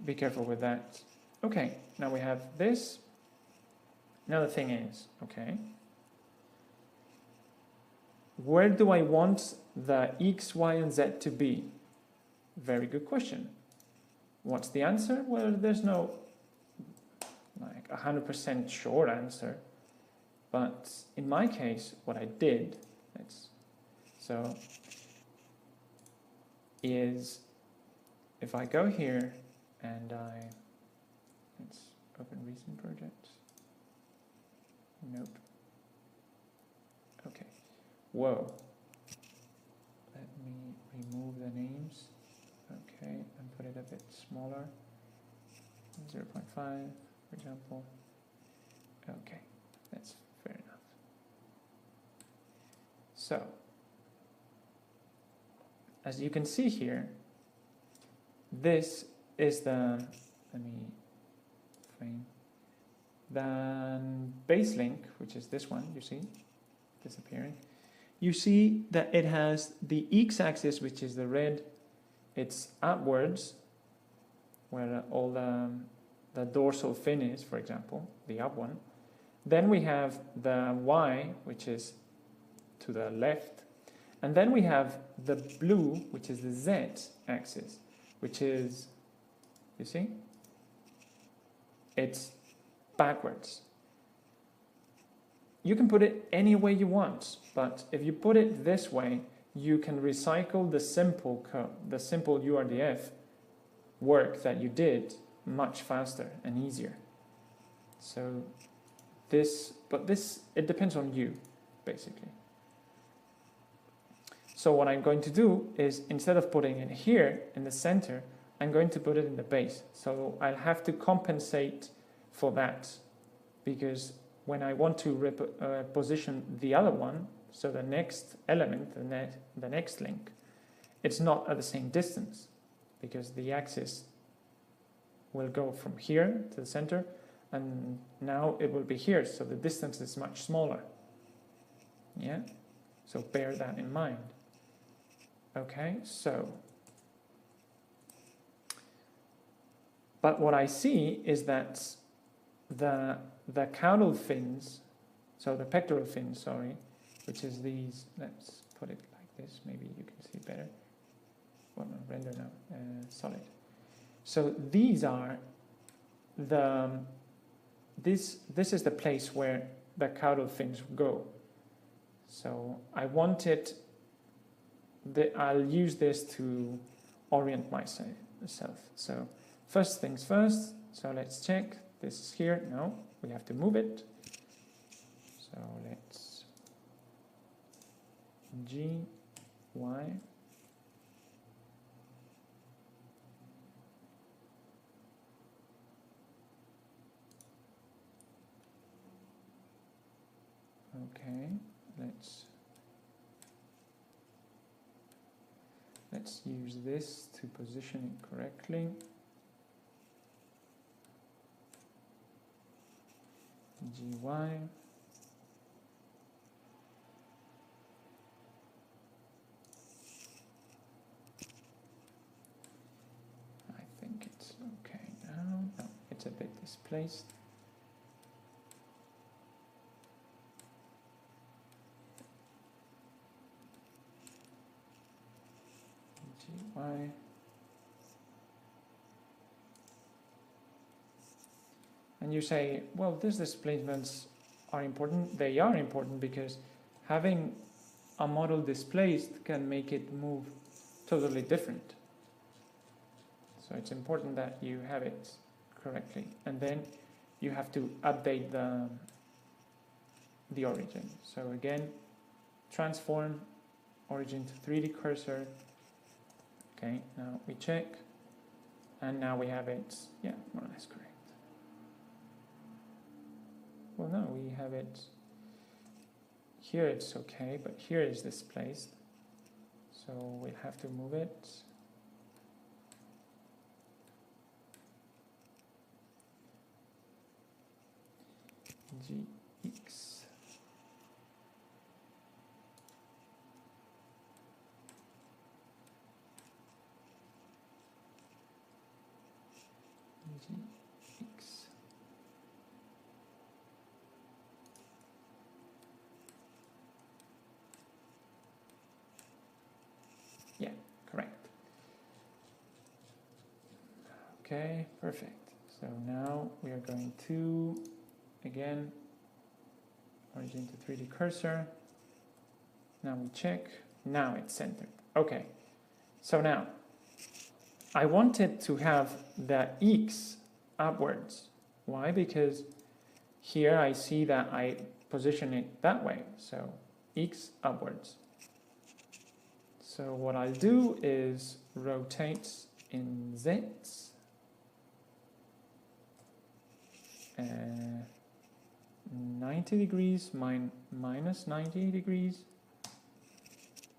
be careful with that. Okay, now we have this. Now the thing is, okay, where do I want the X, Y, and Z to be? Very good question. What's the answer? Well, there's no like 100% sure answer, but in my case, what I did, is if I go here and let's open recent project. Nope. Okay. Whoa. Let me remove the names. Okay, and put it a bit smaller. 0.5, for example. Okay, that's fair enough. So, as you can see here, this is the, let me frame, the base link, which is this one, you see, disappearing. You see that it has the x-axis, which is the red, it's upwards, where all the dorsal fin is, for example, the up one. Then we have the y, which is to the left. And then we have the blue, which is the z-axis, which is, you see, it's backwards. You can put it any way you want, but if you put it this way, you can recycle the simple URDF work that you did much faster and easier. So it depends on you, basically. So what I'm going to do is, instead of putting it here in the center, I'm going to put it in the base. So I'll have to compensate for that, because when I want to position the other one, so the next element, the next link, it's not at the same distance, because the axis will go from here to the center, and now it will be here, so the distance is much smaller. Yeah, so bear that in mind. Okay, so, but what I see is that the caudal fins, so the pectoral fins, sorry, which is these, let's put it like this, maybe you can see better. Well, no, render now, solid. So these are this is the place where the caudal fins go. So I want it, I'll use this to orient myself. So first things first, so let's check, this is here, no, we have to move it. So let's G, Y. Okay, let's use this to position it correctly. GY. I think it's okay now. No, it's a bit displaced. GY. And you say, well, these displacements are important. They are important because having a model displaced can make it move totally different. So it's important that you have it correctly. And then you have to update the origin. So again, transform origin to 3D cursor. Okay, now we check, and now we have it, yeah, more or less correct. Well, no, we have it, here it's okay, but here is displaced, so we'll have to move it. GX. GX. Yeah, correct. Okay, perfect. So now we are going to, again, origin to 3D cursor. Now we check. Now it's centered. Okay. So now I wanted to have the X upwards. Why? Because here I see that I position it that way. So X upwards. So what I'll do is rotate in Z. 90 degrees minus 90 degrees.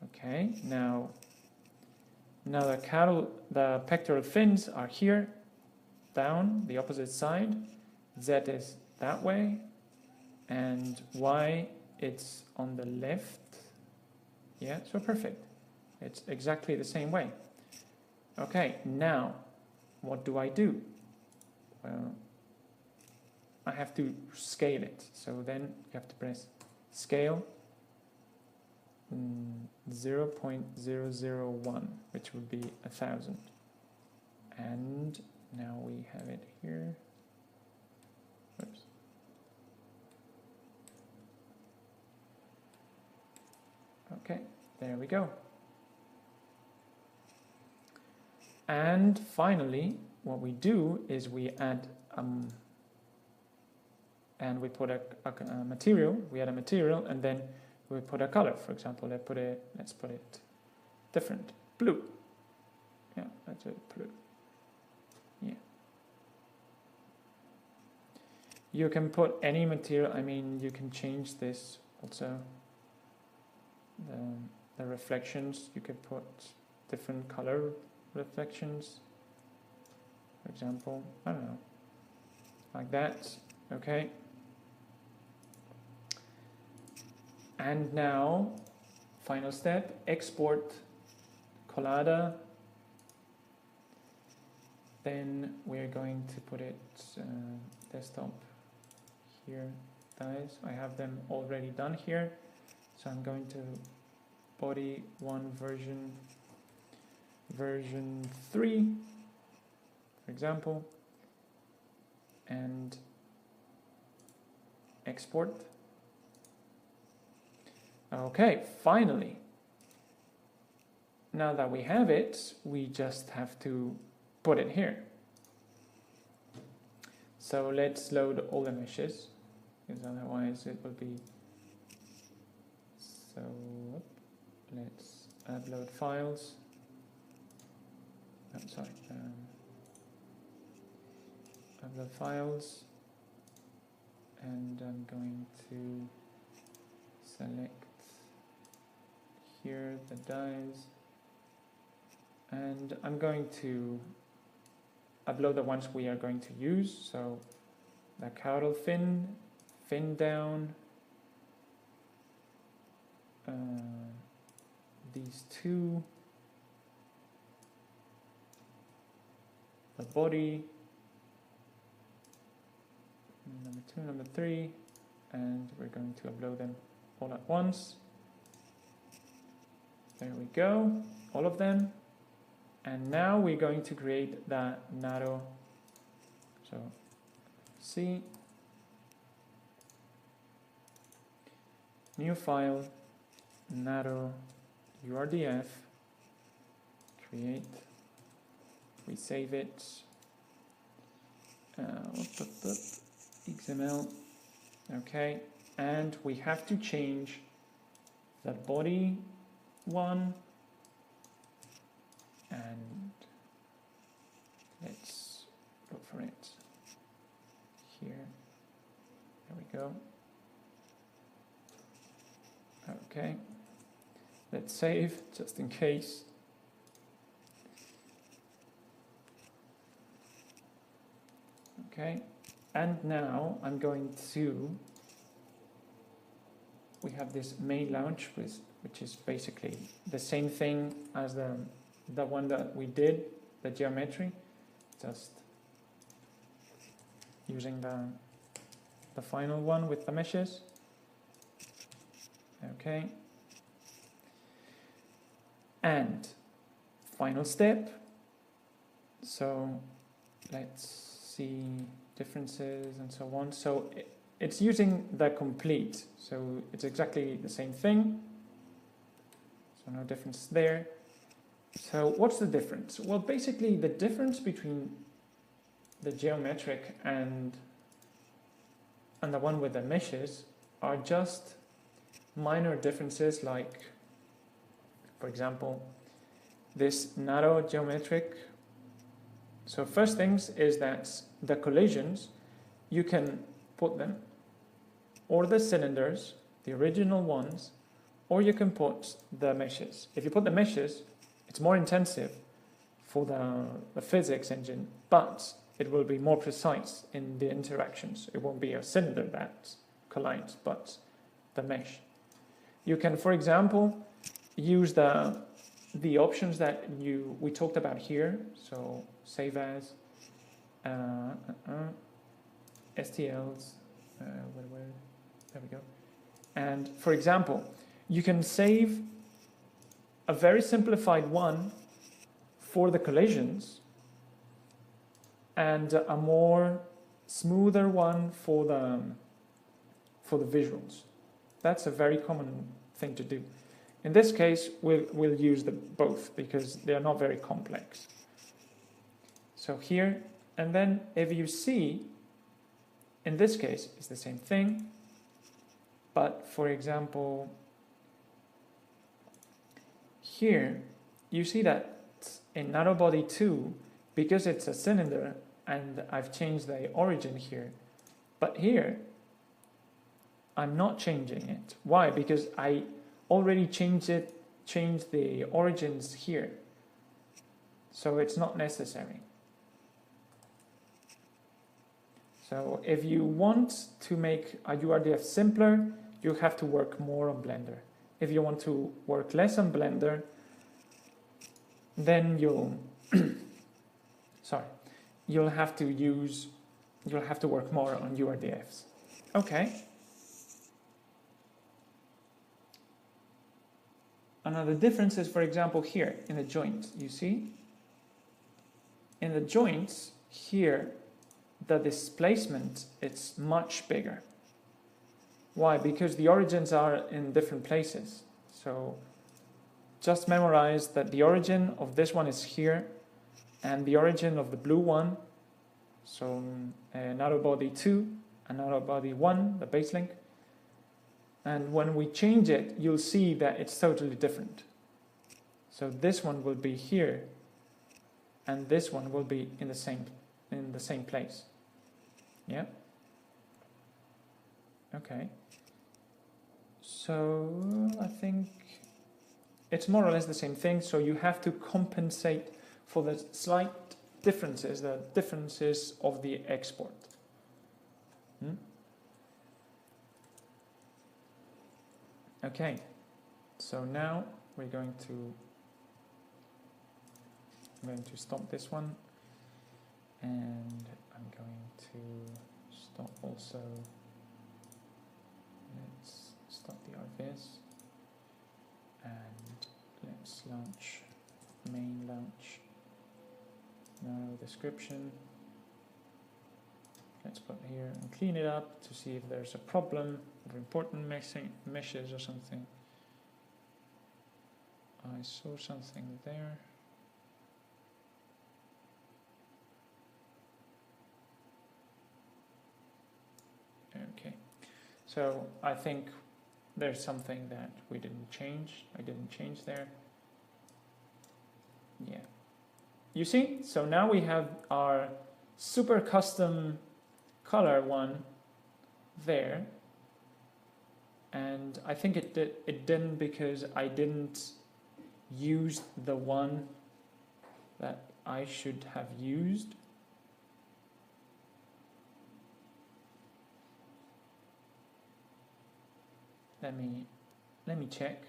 Okay, now the pectoral fins are here, down the opposite side. Z is that way, and Y it's on the left. Yeah, so perfect. It's exactly the same way. Okay, now what do I do? Well, I have to scale it. So then you have to press scale 0.001, which would be 1000. And now we have it here. Oops. Okay, there we go. And finally, what we do is we add and we put a material. We add a material, and then we put a color. For example, let's put it different, blue. Yeah, that's it, blue. Yeah. You can put any material. I mean, you can change this also. The reflections, you can put different color reflections. For example, I don't know, like that. Okay. And now, final step, export Collada. Then we're going to put it desktop here, guys. I have them already done here. So I'm going to body 1 version 3, for example, and export. Okay, finally. Now that we have it, we just have to put it here. So let's load all the meshes, because otherwise it will be. So let's upload files. I'm sorry. Upload files, and I'm going to select here the dies, and I'm going to upload the ones we are going to use. So the caudal fin down, these two, the body, number 2, number 3, and we're going to upload them all at once. There we go, all of them. And now we're going to create the narrow. So C, new file, narrow URDF, create, we save it, XML, okay, and we have to change the body 1 and let's go for it here. There we go. Okay, let's save just in case. Okay, and now I'm going to, we have this main launch, which is basically the same thing as the one that we did, the geometry, just using the final one with the meshes. Okay, and final step. So let's see differences and so on. So it's using the complete, so it's exactly the same thing, so no difference there. So what's the difference? Well, basically the difference between the geometric and the one with the meshes are just minor differences, like for example this narrow geometric. So first things is that the collisions, you can put them or the cylinders, the original ones, or you can put the meshes. If you put the meshes, it's more intensive for the physics engine, but it will be more precise in the interactions. It won't be a cylinder that collides, but the mesh. You can, for example, use the options that we talked about here. So save as, STLs, there we go. And for example, you can save a very simplified one for the collisions and a more smoother one for the visuals. That's a very common thing to do. In this case, we'll use both because they are not very complex. So here, and then if you see, in this case, it's the same thing. But for example, here, you see that in nanobody 2, because it's a cylinder, and I've changed the origin here, but here, I'm not changing it. Why? Because I already changed the origins here. So it's not necessary. So if you want to make a URDF simpler, you have to work more on Blender. If you want to work less on Blender, then you'll have to work more on URDFs. Okay. Another difference is, for example, here in the joint, you see? In the joints, here, the displacement is much bigger. Why? Because the origins are in different places. So just memorize that the origin of this one is here, and the origin of the blue one, so nanobody 2 and nanobody 1, the base link. And when we change it, you'll see that it's totally different. So this one will be here, and this one will be in the same place. Yeah. Okay. So I think it's more or less the same thing. So you have to compensate for the slight differences, the differences of the export. Okay, so now I'm going to stop this one, and I'm going to stop also. Let's stop the RVS, and let's launch main launch. Now description. Let's put here and clean it up to see if there's a problem of important meshes or something. I saw something there. Okay, so I think there's something that we didn't change. I didn't change there. Yeah, you see, so now we have our super custom color one there, and I think it didn't because I didn't use the one that I should have used. Let me check.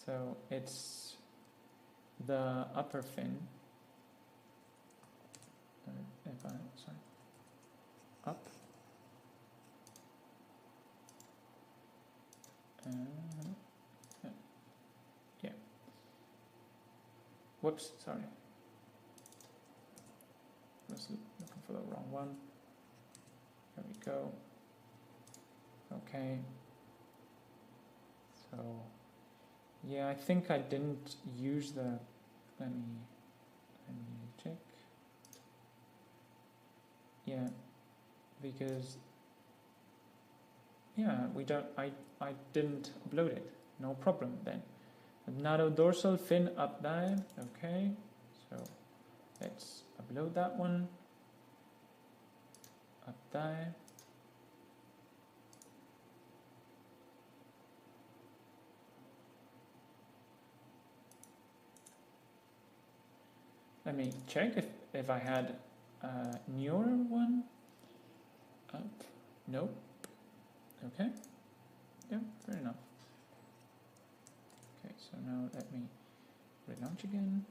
So it's the upper fin. Sorry, up. Yeah. Whoops, sorry. I was looking for the wrong one. There we go. Okay. So, yeah, I think I didn't use the. Let me check. Yeah, because yeah, we don't. I didn't upload it. No problem then. Nado dorsal fin up there. Okay, so let's upload that one. Up there. Let me check if I had a newer one. Up. Nope. Okay. Yeah, fair enough. Okay, so now let me relaunch again.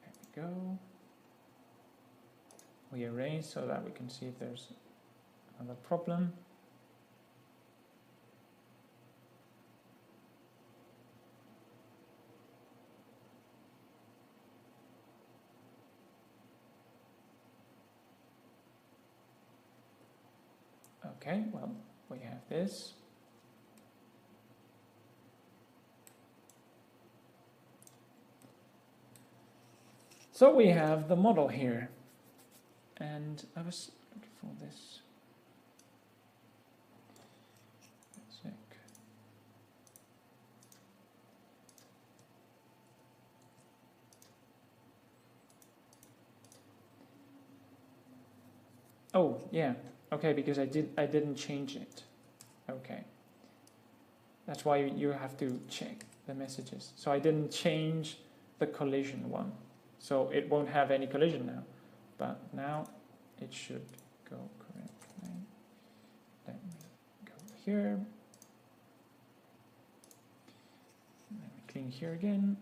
There we go. We erase so that we can see if there's another problem. Okay, well, we have this. So we have the model here. And I was looking for this. A sec. Oh, yeah. Okay, because I didn't change it. Okay. That's why you have to check the messages. So I didn't change the collision one. So it won't have any collision now. But now it should go correctly. Let me go here. Let me clean here again.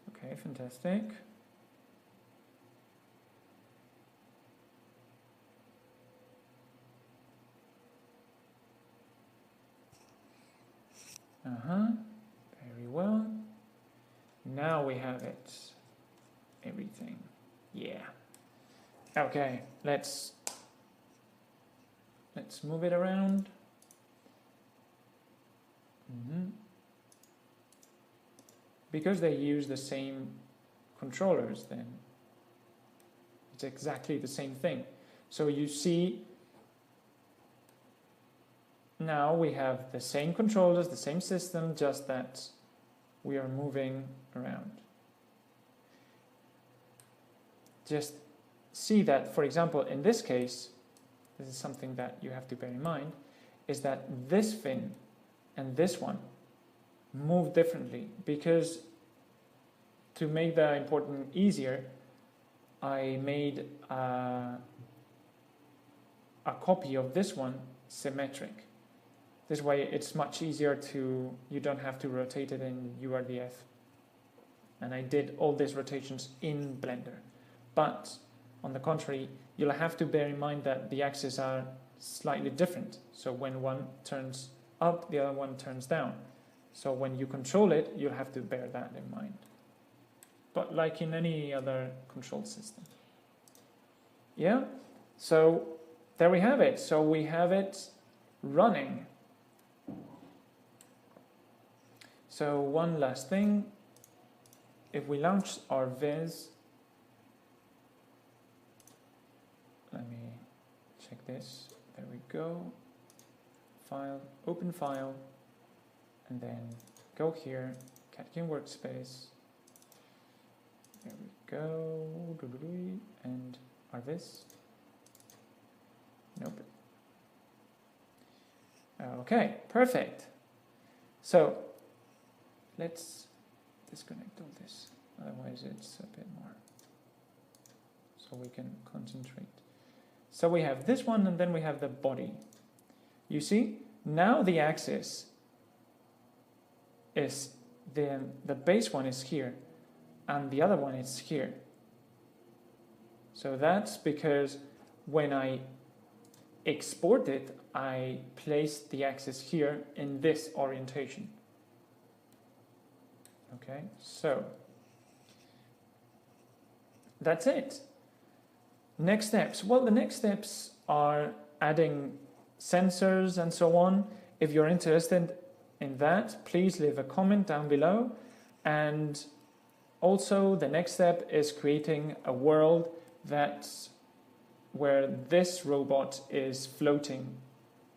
Okay, fantastic. Very well. Now we have it. Everything. Yeah. Okay, let's move it around. Because they use the same controllers, then it's exactly the same thing. So you see, now we have the same controllers, the same system, just that we are moving around. Just see that, for example, in this case, this is something that you have to bear in mind, is that this fin and this one move differently, because to make the importing easier, I made a copy of this one symmetric. This way it's much easier to, you don't have to rotate it in URDF. And I did all these rotations in Blender. But on the contrary, you'll have to bear in mind that the axes are slightly different. So when one turns up, the other one turns down. So when you control it, you'll have to bear that in mind. But like in any other control system. Yeah, so there we have it. So we have it running. So one last thing, if we launch our viz, let me check this, there we go, file, open file, and then go here, catkin workspace. There we go, and RVis. Nope. Okay, perfect. So let's disconnect all this, otherwise it's a bit more, so we can concentrate. So we have this one, and then we have the body. You see, now the axis is the base one is here, and the other one is here. So that's because when I export it, I placed the axis here in this orientation. Okay, so that's it. Next steps. Well, the next steps are adding sensors and so on. If you're interested in that, please leave a comment down below. And also the next step is creating a world that's where this robot is floating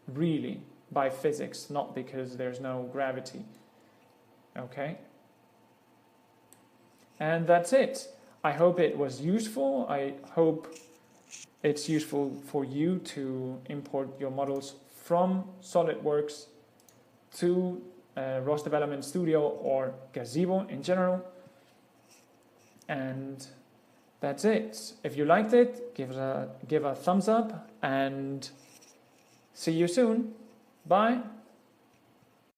really by physics, not because there's no gravity. Okay? And that's it. I hope it was useful. I hope it's useful for you to import your models from SolidWorks to ROS Development Studio or Gazebo in general. And that's it. If you liked it, give a thumbs up, and see you soon. Bye.